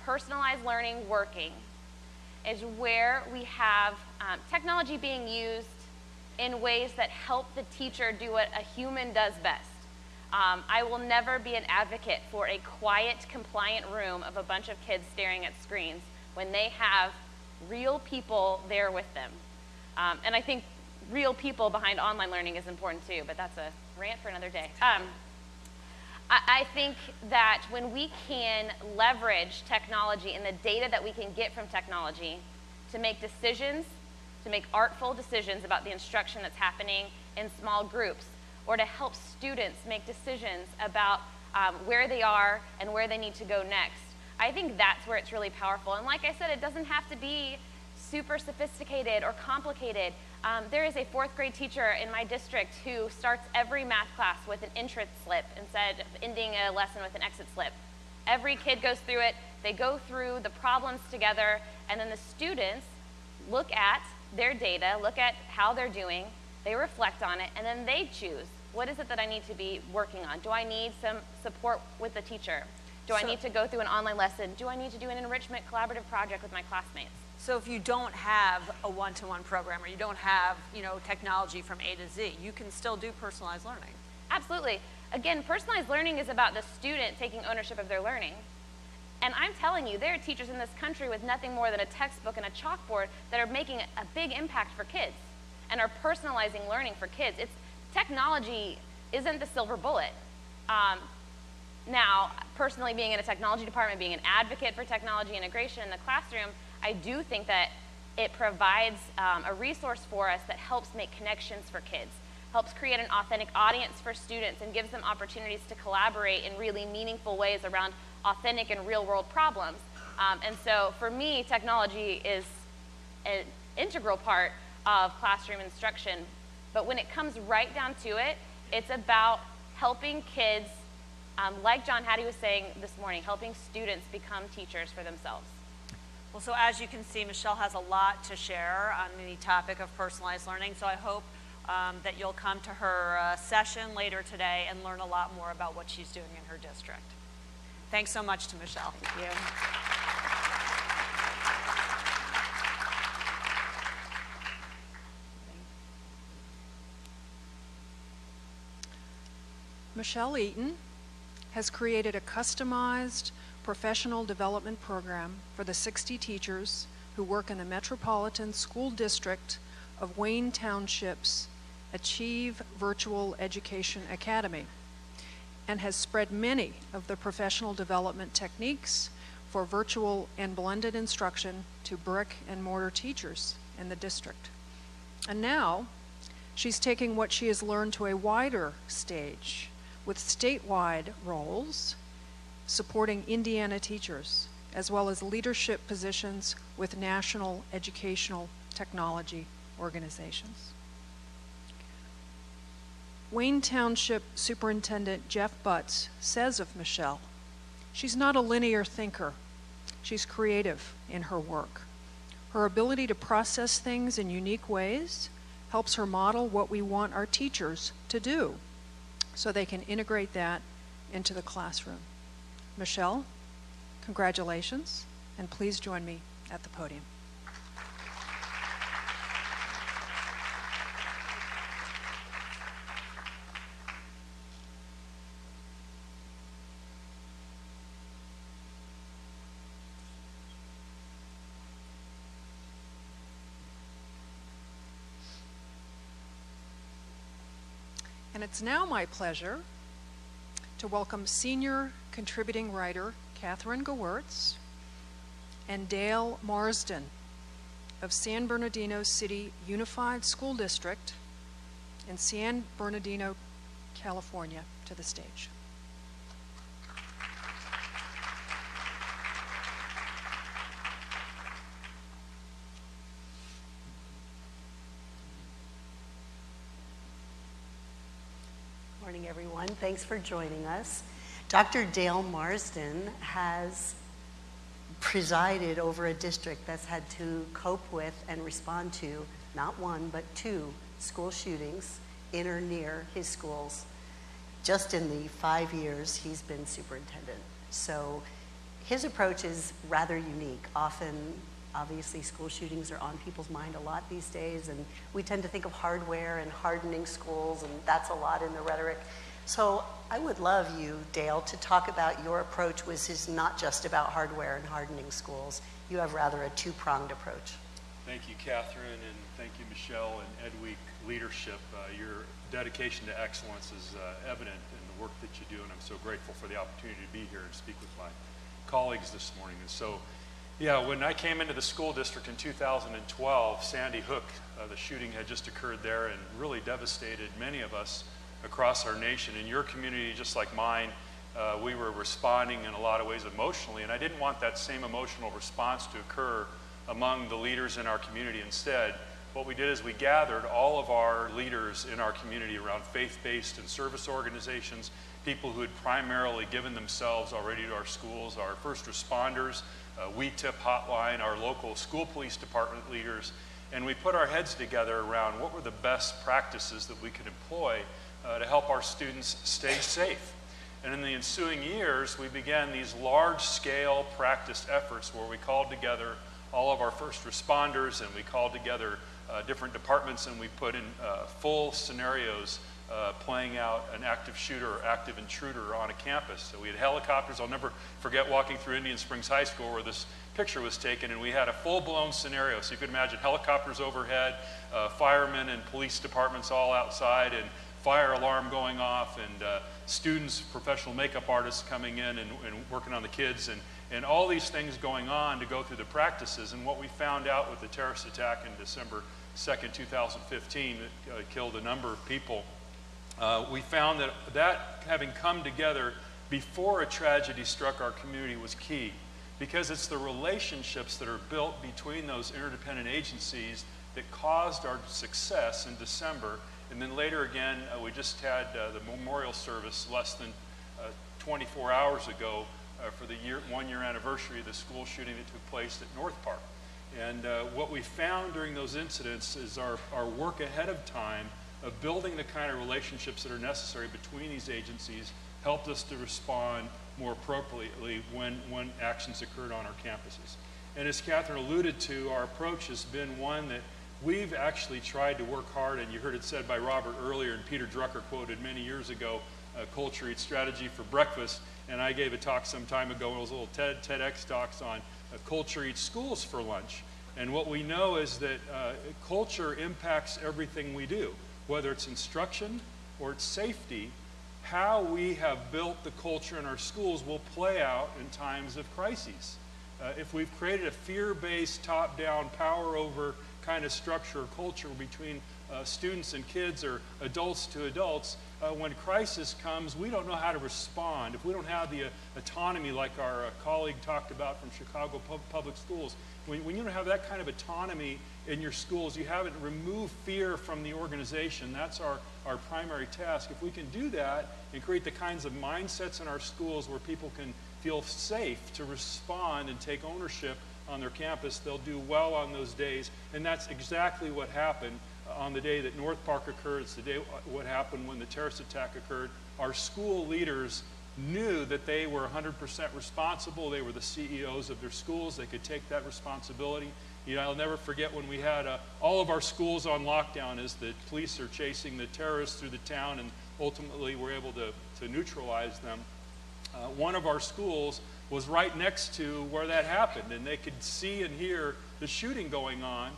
personalized learning working is where we have technology being used in ways that help the teacher do what a human does best. I will never be an advocate for a quiet, compliant room of a bunch of kids staring at screens when they have real people there with them. And I think real people behind online learning is important too, but that's a rant for another day. I think that when we can leverage technology and the data that we can get from technology to make decisions, to make artful decisions about the instruction that's happening in small groups, or to help students make decisions about where they are and where they need to go next, I think that's where it's really powerful. And like I said, it doesn't have to be super sophisticated or complicated. There is a 4th grade teacher in my district who starts every math class with an entrance slip instead of ending a lesson with an exit slip. Every kid goes through it, they go through the problems together, and then the students look at their data, look at how they're doing, they reflect on it, and then they choose, what is it that I need to be working on? Do I need some support with the teacher? Do I need to go through an online lesson? Do I need to do an enrichment collaborative project with my classmates? So if you don't have a one-to-one program or you don't have, technology from A to Z, you can still do personalized learning. Absolutely. Again, personalized learning is about the student taking ownership of their learning. And I'm telling you, there are teachers in this country with nothing more than a textbook and a chalkboard that are making a big impact for kids and are personalizing learning for kids. Technology isn't the silver bullet. Now, personally being in a technology department, being an advocate for technology integration in the classroom, I do think that it provides a resource for us that helps make connections for kids, helps create an authentic audience for students, and gives them opportunities to collaborate in really meaningful ways around authentic and real-world problems. And so for me, technology is an integral part of classroom instruction. But when it comes right down to it, it's about helping kids, like John Hattie was saying this morning, helping students become teachers for themselves. Well, so as you can see, Michelle has a lot to share on the topic of personalized learning. So I hope that you'll come to her session later today and learn a lot more about what she's doing in her district. Thanks so much to Michelle. Thank you. Michelle Eaton has created a customized professional development program for the 60 teachers who work in the Metropolitan School District of Wayne Township's Achieve Virtual Education Academy, and has spread many of the professional development techniques for virtual and blended instruction to brick and mortar teachers in the district. And now she's taking what she has learned to a wider stage with statewide roles supporting Indiana teachers, as well as leadership positions with national educational technology organizations. Wayne Township Superintendent Jeff Butts says of Michelle, she's not a linear thinker. She's creative in her work. Her ability to process things in unique ways helps her model what we want our teachers to do so they can integrate that into the classroom. Michelle, congratulations, and please join me at the podium. And it's now my pleasure to welcome senior contributing writer Catherine Gewirtz and Dale Marsden of San Bernardino City Unified School District in San Bernardino, California, to the stage. Good morning, everyone. Thanks for joining us. Dr. Dale Marsden has presided over a district that's had to cope with and respond to not one, but 2 school shootings in or near his schools just in the 5 years he's been superintendent. So his approach is rather unique. Often, obviously, school shootings are on people's mind a lot these days, and we tend to think of hardware and hardening schools, and that's a lot in the rhetoric. So I would love you, Dale, to talk about your approach, which is not just about hardware and hardening schools. You have rather a 2-pronged approach. Thank you, Catherine, and thank you, Michelle and EdWeek leadership. Your dedication to excellence is evident in the work that you do, and I'm so grateful for the opportunity to be here and speak with my colleagues this morning. And so, yeah, when I came into the school district in 2012, Sandy Hook, the shooting had just occurred there and really devastated many of us across our nation. In your community, just like mine, we were responding in a lot of ways emotionally, and I didn't want that same emotional response to occur among the leaders in our community. Instead, what we did is we gathered all of our leaders in our community around faith-based and service organizations, people who had primarily given themselves already to our schools, our first responders, WeTip hotline, our local school police department leaders, and we put our heads together around what were the best practices that we could employ to help our students stay safe. And in the ensuing years, we began these large-scale practice efforts where we called together all of our first responders, and we called together different departments, and we put in full scenarios playing out an active shooter or active intruder on a campus. So we had helicopters. I'll never forget walking through Indian Springs High School where this picture was taken, and we had a full-blown scenario. So you could imagine helicopters overhead, firemen and police departments all outside, and fire alarm going off, and students, professional makeup artists coming in and working on the kids, and all these things going on to go through the practices. And what we found out with the terrorist attack in December 2nd, 2015, that killed a number of people, we found that having come together before a tragedy struck our community was key, because it's the relationships that are built between those interdependent agencies that caused our success in December. And then later again, we just had the memorial service less than 24 hours ago for the 1-year anniversary of the school shooting that took place at North Park. And what we found during those incidents is our work ahead of time of building the kind of relationships that are necessary between these agencies helped us to respond more appropriately when actions occurred on our campuses. And as Catherine alluded to, our approach has been one that we've actually tried to work hard, and you heard it said by Robert earlier, and Peter Drucker quoted many years ago, culture eats strategy for breakfast, and I gave a talk some time ago, it was a little TEDx talks on culture eats schools for lunch. And what we know is that culture impacts everything we do, whether it's instruction or it's safety. How we have built the culture in our schools will play out in times of crises. If we've created a fear-based, top-down, power-over kind of structure or culture between students and kids or adults to adults, when crisis comes, we don't know how to respond. If we don't have the autonomy like our colleague talked about from Chicago Public Schools, when you don't have that kind of autonomy in your schools, you haven't removed fear from the organization. That's our primary task. If we can do that and create the kinds of mindsets in our schools where people can feel safe to respond and take ownership on their campus, they'll do well on those days. And that's exactly what happened on the day that North Park occurred. It's the day what happened when the terrorist attack occurred. Our school leaders knew that they were 100% responsible. They were the CEOs of their schools. They could take that responsibility. You know, I'll never forget when we had all of our schools on lockdown as the police are chasing the terrorists through the town, and ultimately we're able to neutralize them. One of our schools was right next to where that happened, and they could see and hear the shooting going on.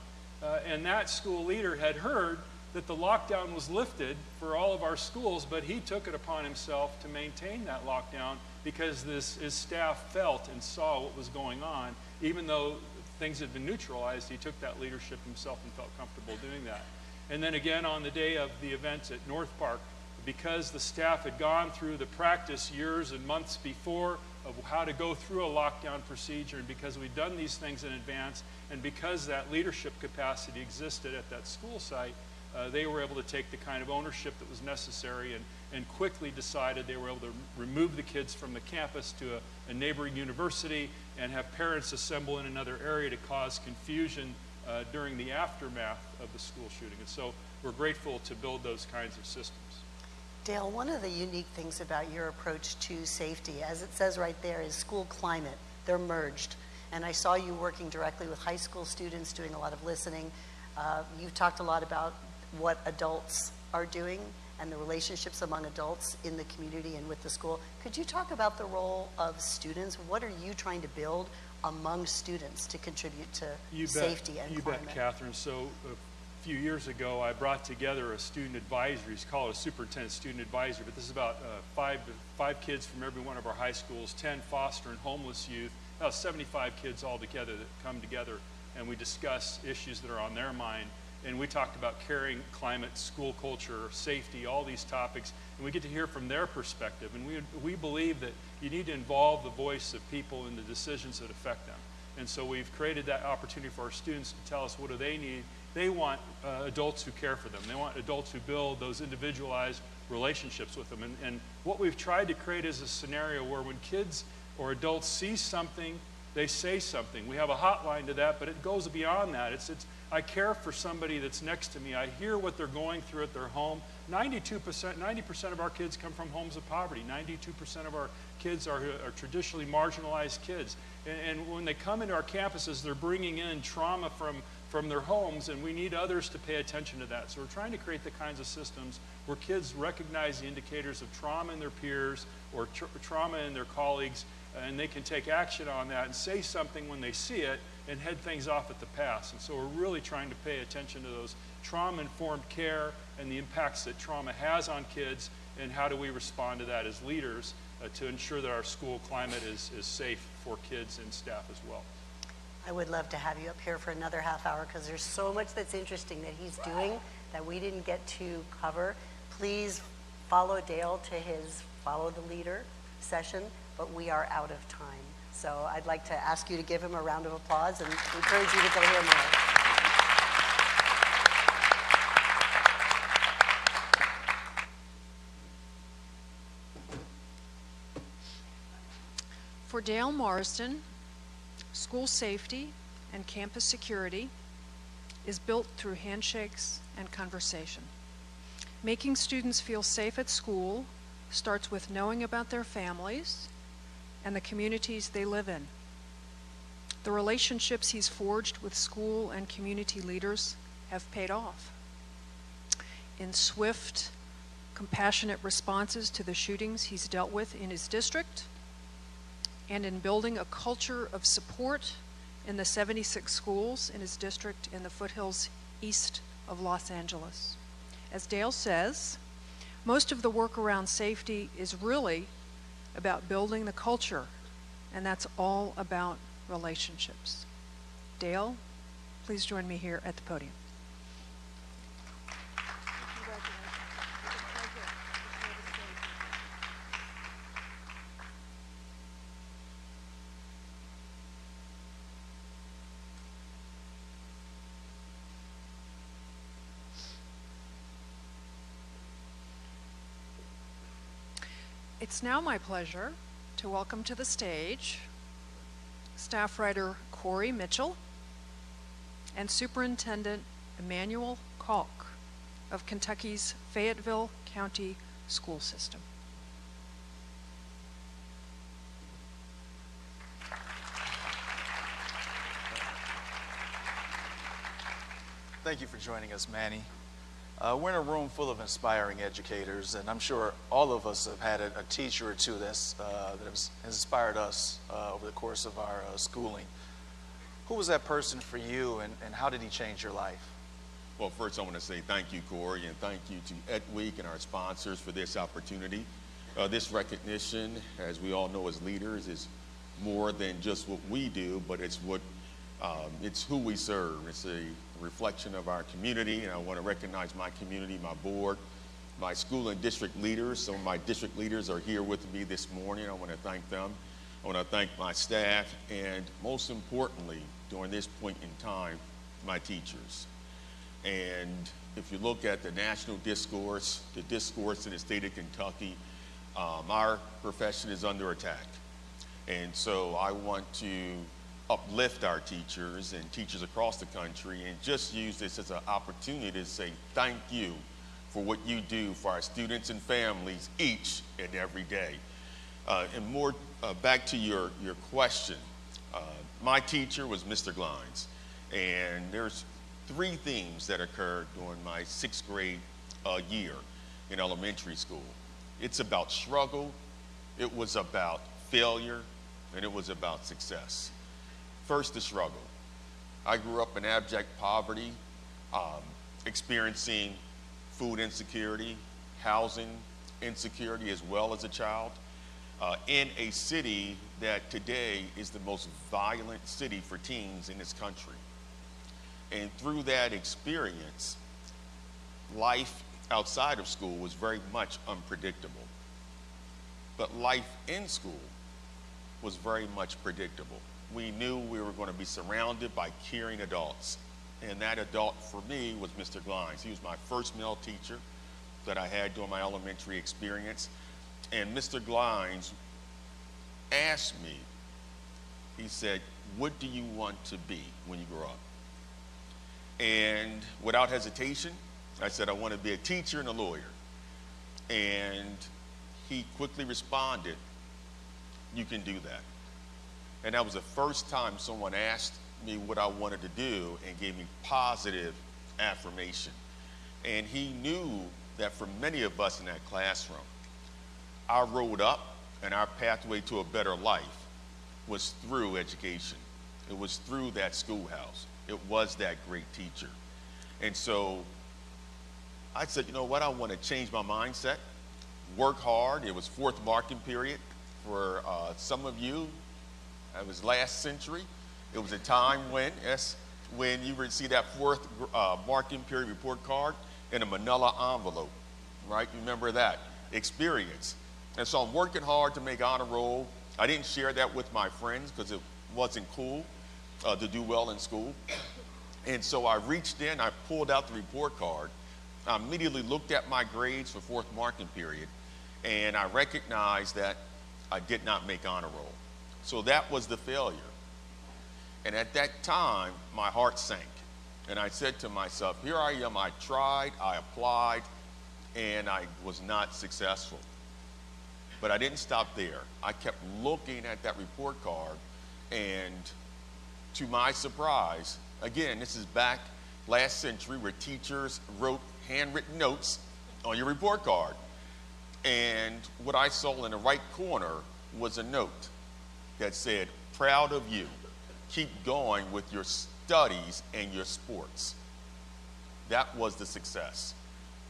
And that school leader had heard that the lockdown was lifted for all of our schools, but he took it upon himself to maintain that lockdown because his staff felt and saw what was going on. Even though things had been neutralized, he took that leadership himself and felt comfortable doing that. And then again on the day of the events at North Park, because the staff had gone through the practice years and months before of how to go through a lockdown procedure, and because we'd done these things in advance, and because that leadership capacity existed at that school site, they were able to take the kind of ownership that was necessary and quickly decided they were able to remove the kids from the campus to a neighboring university and have parents assemble in another area to cause confusion during the aftermath of the school shooting. And so we're grateful to build those kinds of systems. Dale, one of the unique things about your approach to safety, as it says right there, is school climate. They're merged. And I saw you working directly with high school students, doing a lot of listening. You've talked a lot about what adults are doing and the relationships among adults in the community and with the school. Could you talk about the role of students? What are you trying to build among students to contribute to safety and climate? You bet, Catherine. So a few years ago, I brought together a student advisory. It's called a superintendent student advisory, but this is about five kids from every one of our high schools, 10 foster and homeless youth, about 75 kids all together that come together, and we discuss issues that are on their mind. And we talked about caring, climate, school culture, safety, all these topics, and we get to hear from their perspective. And we believe that you need to involve the voice of people in the decisions that affect them. And so we've created that opportunity for our students to tell us what do they need. They want adults who care for them. They want adults who build those individualized relationships with them. And what we've tried to create is a scenario where when kids or adults see something, they say something. We have a hotline to that, but it goes beyond that. I care for somebody that's next to me. I hear what they're going through at their home. 90% of our kids come from homes of poverty. 92% of our kids are traditionally marginalized kids. And when they come into our campuses, they're bringing in trauma from their homes, and we need others to pay attention to that. So we're trying to create the kinds of systems where kids recognize the indicators of trauma in their peers or trauma in their colleagues, and they can take action on that and say something when they see it and head things off at the pass. And so we're really trying to pay attention to those trauma-informed care and the impacts that trauma has on kids, and how do we respond to that as leaders to ensure that our school climate is safe for kids and staff as well. I would love to have you up here for another half hour because there's so much that's interesting that he's doing that we didn't get to cover. Please follow Dale to his Follow the Leader session, but we are out of time. So I'd like to ask you to give him a round of applause and encourage you to go hear more. For Dale Marsden, school safety and campus security is built through handshakes and conversation. Making students feel safe at school starts with knowing about their families and the communities they live in. The relationships he's forged with school and community leaders have paid off. In swift, compassionate responses to the shootings he's dealt with in his district, and in building a culture of support in the 76 schools in his district in the foothills east of Los Angeles. As Dale says, most of the work around safety is really about building the culture, and that's all about relationships. Dale, please join me here at the podium. It's now my pleasure to welcome to the stage staff writer Corey Mitchell and Superintendent Emmanuel Kalk of Kentucky's Fayetteville County School System. Thank you for joining us, Manny. We're in a room full of inspiring educators, and I'm sure all of us have had a teacher or two that has inspired us over the course of our schooling. Who was that person for you, and how did he change your life? Well, first I want to say thank you, Corey, and thank you to Ed Week and our sponsors for this opportunity. This recognition, as we all know as leaders, is more than just what we do, but it's who we serve. It's a reflection of our community, and I want to recognize my community, my board, my school and district leaders. Some of my district leaders are here with me this morning. I want to thank them. I want to thank my staff, and most importantly, during this point in time, my teachers. And if you look at the national discourse, the discourse in the state of Kentucky, our profession is under attack. And so I want to uplift our teachers and teachers across the country and just use this as an opportunity to say thank you for what you do for our students and families each and every day. And more back to your question, my teacher was Mr. Glines, and there's 3 themes that occurred during my 6th grade year in elementary school. It's about struggle, it was about failure, and it was about success. First, the struggle. I grew up in abject poverty, experiencing food insecurity, housing insecurity as well as a child, in a city that today is the most violent city for teens in this country. And through that experience, life outside of school was very much unpredictable. But life in school was very much predictable. We knew we were going to be surrounded by caring adults. And that adult for me was Mr. Glines. He was my first male teacher that I had during my elementary experience. And Mr. Glines asked me, he said, what do you want to be when you grow up? And without hesitation, I said, I want to be a teacher and a lawyer. And he quickly responded, you can do that. And that was the first time someone asked me what I wanted to do and gave me positive affirmation. And he knew that for many of us in that classroom, our road up and our pathway to a better life was through education. It was through that schoolhouse. It was that great teacher. And so I said, you know what, I want to change my mindset, work hard. It was 4th marking period. For some of you, it was last century. It was a time when you would see that 4th marking period report card in a manila envelope, right? You remember that experience. And so I'm working hard to make honor roll. I didn't share that with my friends because it wasn't cool to do well in school. And so I reached in, I pulled out the report card. I immediately looked at my grades for 4th marking period, and I recognized that I did not make honor roll. So that was the failure. And at that time, my heart sank. And I said to myself, here I am, I tried, I applied, and I was not successful. But I didn't stop there. I kept looking at that report card, and to my surprise, again, this is back last century where teachers wrote handwritten notes on your report card. And what I saw in the right corner was a note that said, proud of you. Keep going with your studies and your sports. That was the success.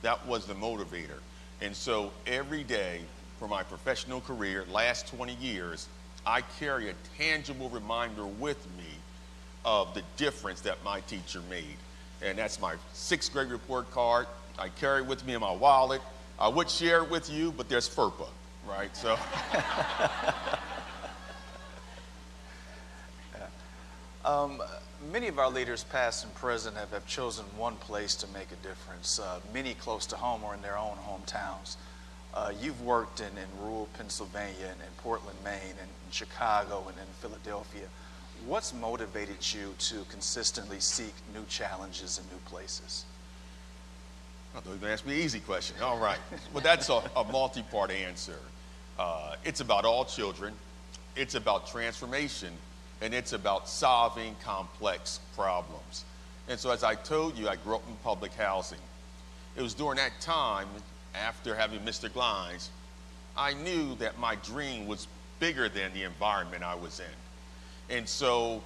That was the motivator. And so every day for my professional career, last 20 years, I carry a tangible reminder with me of the difference that my teacher made. And that's my 6th grade report card. I carry it with me in my wallet. I would share it with you, but there's FERPA, right? So. Many of our leaders, past and present, have chosen one place to make a difference, many close to home or in their own hometowns. You've worked in rural Pennsylvania and in Portland, Maine, and in Chicago and in Philadelphia. What's motivated you to consistently seek new challenges and new places? I thought you were going to ask me an easy question. All right. Well, that's a multi-part answer. It's about all children. It's about transformation. And it's about solving complex problems. And so as I told you, I grew up in public housing. It was during that time, after having Mr. Glines, I knew that my dream was bigger than the environment I was in. And so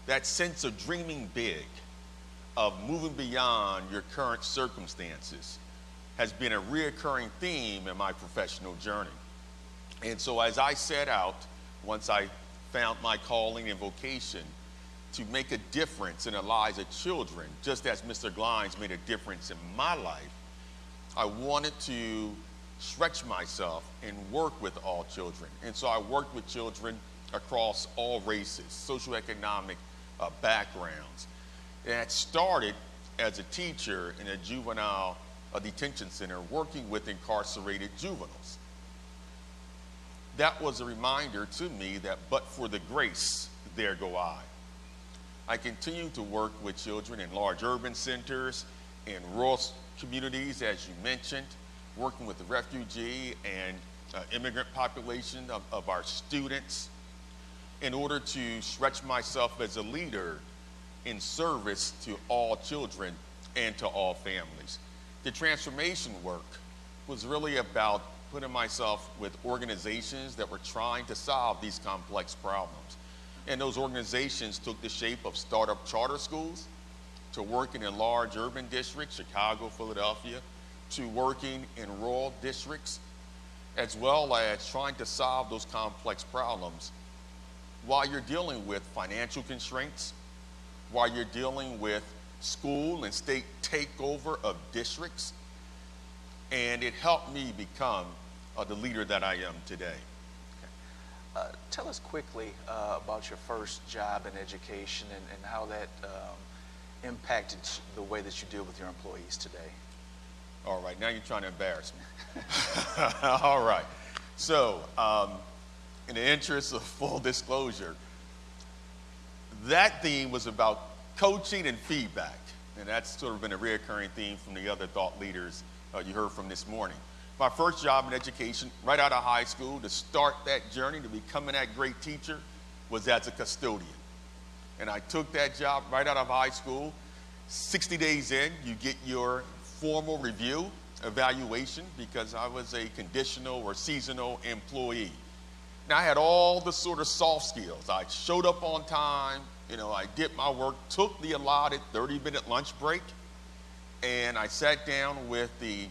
that sense of dreaming big, of moving beyond your current circumstances, has been a reoccurring theme in my professional journey. And so as I set out, once I found my calling and vocation to make a difference in the lives of children, just as Mr. Glines made a difference in my life, I wanted to stretch myself and work with all children. And so I worked with children across all races, socioeconomic backgrounds. And it started as a teacher in a juvenile detention center working with incarcerated juveniles. That was a reminder to me that but for the grace, there go I. I continue to work with children in large urban centers, in rural communities, as you mentioned, working with the refugee and immigrant population of our students in order to stretch myself as a leader in service to all children and to all families. The transformation work was really about putting myself with organizations that were trying to solve these complex problems. And those organizations took the shape of startup charter schools, to working in large urban districts, Chicago, Philadelphia, to working in rural districts, as well as trying to solve those complex problems while you're dealing with financial constraints, while you're dealing with school and state takeover of districts. And it helped me become the leader that I am today. Tell us quickly about your first job in education and how that impacted the way that you deal with your employees today. All right, now you're trying to embarrass me. All right, so in the interest of full disclosure, that theme was about coaching and feedback, and that's sort of been a reoccurring theme from the other thought leaders you heard from this morning. My first job in education, right out of high school, to start that journey to becoming that great teacher, was as a custodian. And I took that job right out of high school. 60 days in, you get your formal review, evaluation, because I was a conditional or seasonal employee. Now, I had all the sort of soft skills. I showed up on time, I did my work, took the allotted 30-minute lunch break, and I sat down with the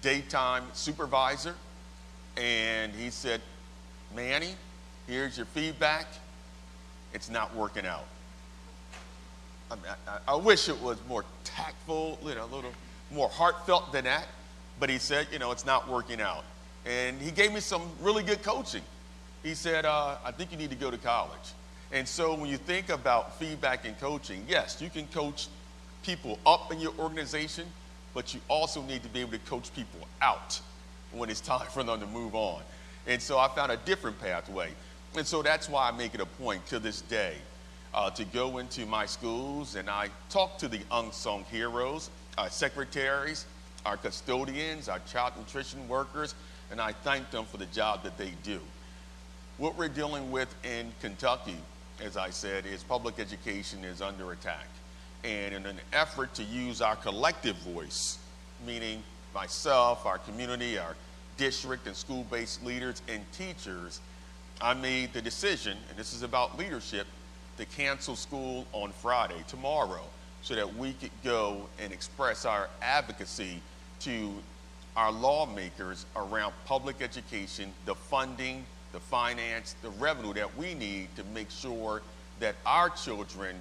daytime supervisor, and he said, Manny, here's your feedback. It's not working out. I mean, I wish it was more tactful, a little more heartfelt than that, but he said, it's not working out. And he gave me some really good coaching. He said, I think you need to go to college. And so when you think about feedback and coaching, yes, you can coach people up in your organization, but you also need to be able to coach people out when it's time for them to move on. And so I found a different pathway. And so that's why I make it a point to this day to go into my schools and I talk to the unsung heroes, our secretaries, our custodians, our child nutrition workers, and I thank them for the job that they do. What we're dealing with in Kentucky, as I said, is public education is under attack. And in an effort to use our collective voice, meaning myself, our community, our district and school-based leaders and teachers, I made the decision, and this is about leadership, to cancel school on Friday, tomorrow, so that we could go and express our advocacy to our lawmakers around public education, the funding, the finance, the revenue that we need to make sure that our children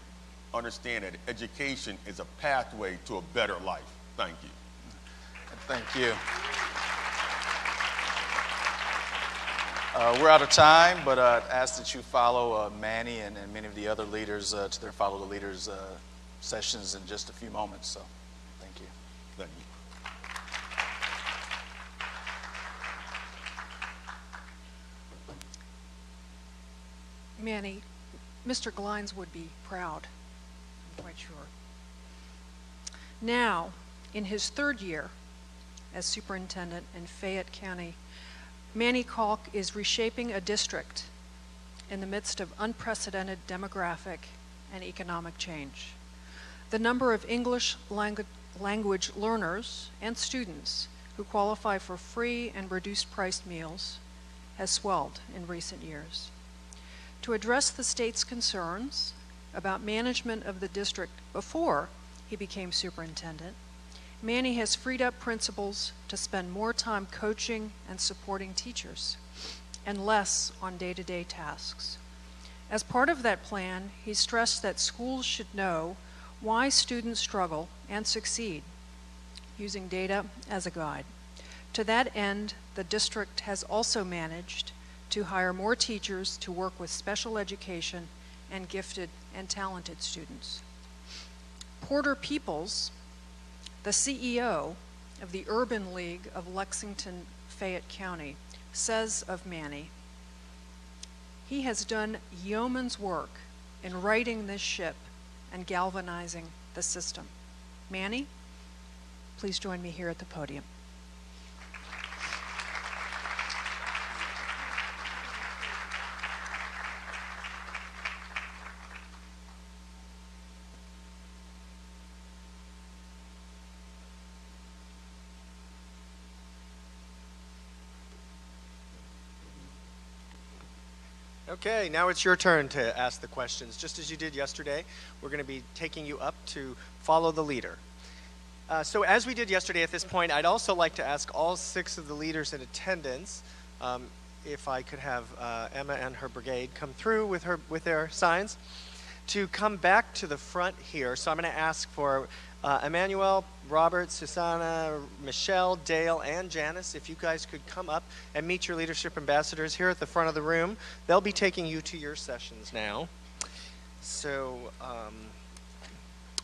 understand that education is a pathway to a better life. Thank you. Thank you. We're out of time, but I ask that you follow Manny and many of the other leaders to their Follow the Leaders sessions in just a few moments. So, thank you. Thank you. Manny, Mr. Glines would be proud, I'm quite sure. Now, in his third year as superintendent in Fayette County, Manny Kalk is reshaping a district in the midst of unprecedented demographic and economic change. The number of English language learners and students who qualify for free and reduced priced meals has swelled in recent years. To address the state's concerns about management of the district before he became superintendent, Manny has freed up principals to spend more time coaching and supporting teachers and less on day-to-day tasks. As part of that plan, he stressed that schools should know why students struggle and succeed, using data as a guide. To that end, the district has also managed to hire more teachers to work with special education and gifted and talented students. Porter Peoples, the CEO of the Urban League of Lexington, Fayette County, says of Manny, "He has done yeoman's work in righting this ship and galvanizing the system." Manny, please join me here at the podium. Okay, now it's your turn to ask the questions. Just as you did yesterday, we're going to be taking you up to follow the leader. So as we did yesterday at this point, I'd also like to ask all 6 of the leaders in attendance, if I could have Emma and her brigade come through with their signs, to come back to the front here. So I'm going to ask for Emmanuel, Robert, Susanna, Michelle, Dale, and Janice, if you guys could come up and meet your leadership ambassadors here at the front of the room. They'll be taking you to your sessions now. So,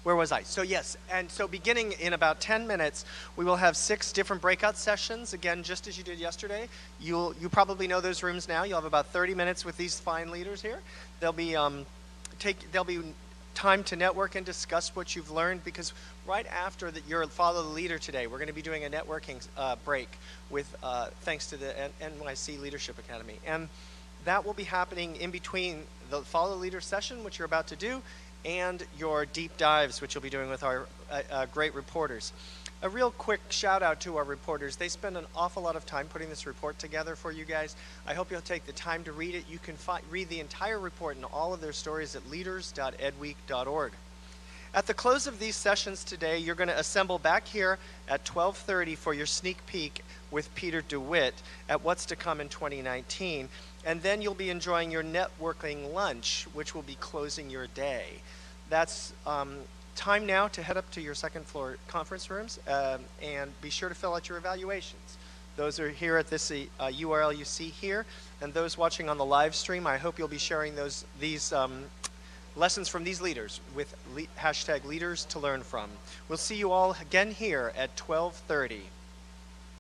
where was I? So yes, and so beginning in about 10 minutes, we will have 6 different breakout sessions, again, just as you did yesterday. You probably know those rooms now. You'll have about 30 minutes with these fine leaders here. There'll be time to network and discuss what you've learned, because right after your Follow the Leader today, we're going to be doing a networking break with thanks to the NYC Leadership Academy. And that will be happening in between the Follow the Leader session, which you're about to do, and your deep dives, which you'll be doing with our great reporters. A real quick shout out to our reporters. They spend an awful lot of time putting this report together for you guys. I hope you'll take the time to read it. You can read the entire report and all of their stories at leaders.edweek.org. At the close of these sessions today, you're going to assemble back here at 12:30 for your sneak peek with Peter DeWitt at what's to come in 2019. And then you'll be enjoying your networking lunch, which will be closing your day. That's time now to head up to your second floor conference rooms and be sure to fill out your evaluations. Those are here at this URL you see here. And those watching on the live stream, I hope you'll be sharing these lessons from these leaders with hashtag leaders to learn from. We'll see you all again here at 12:30.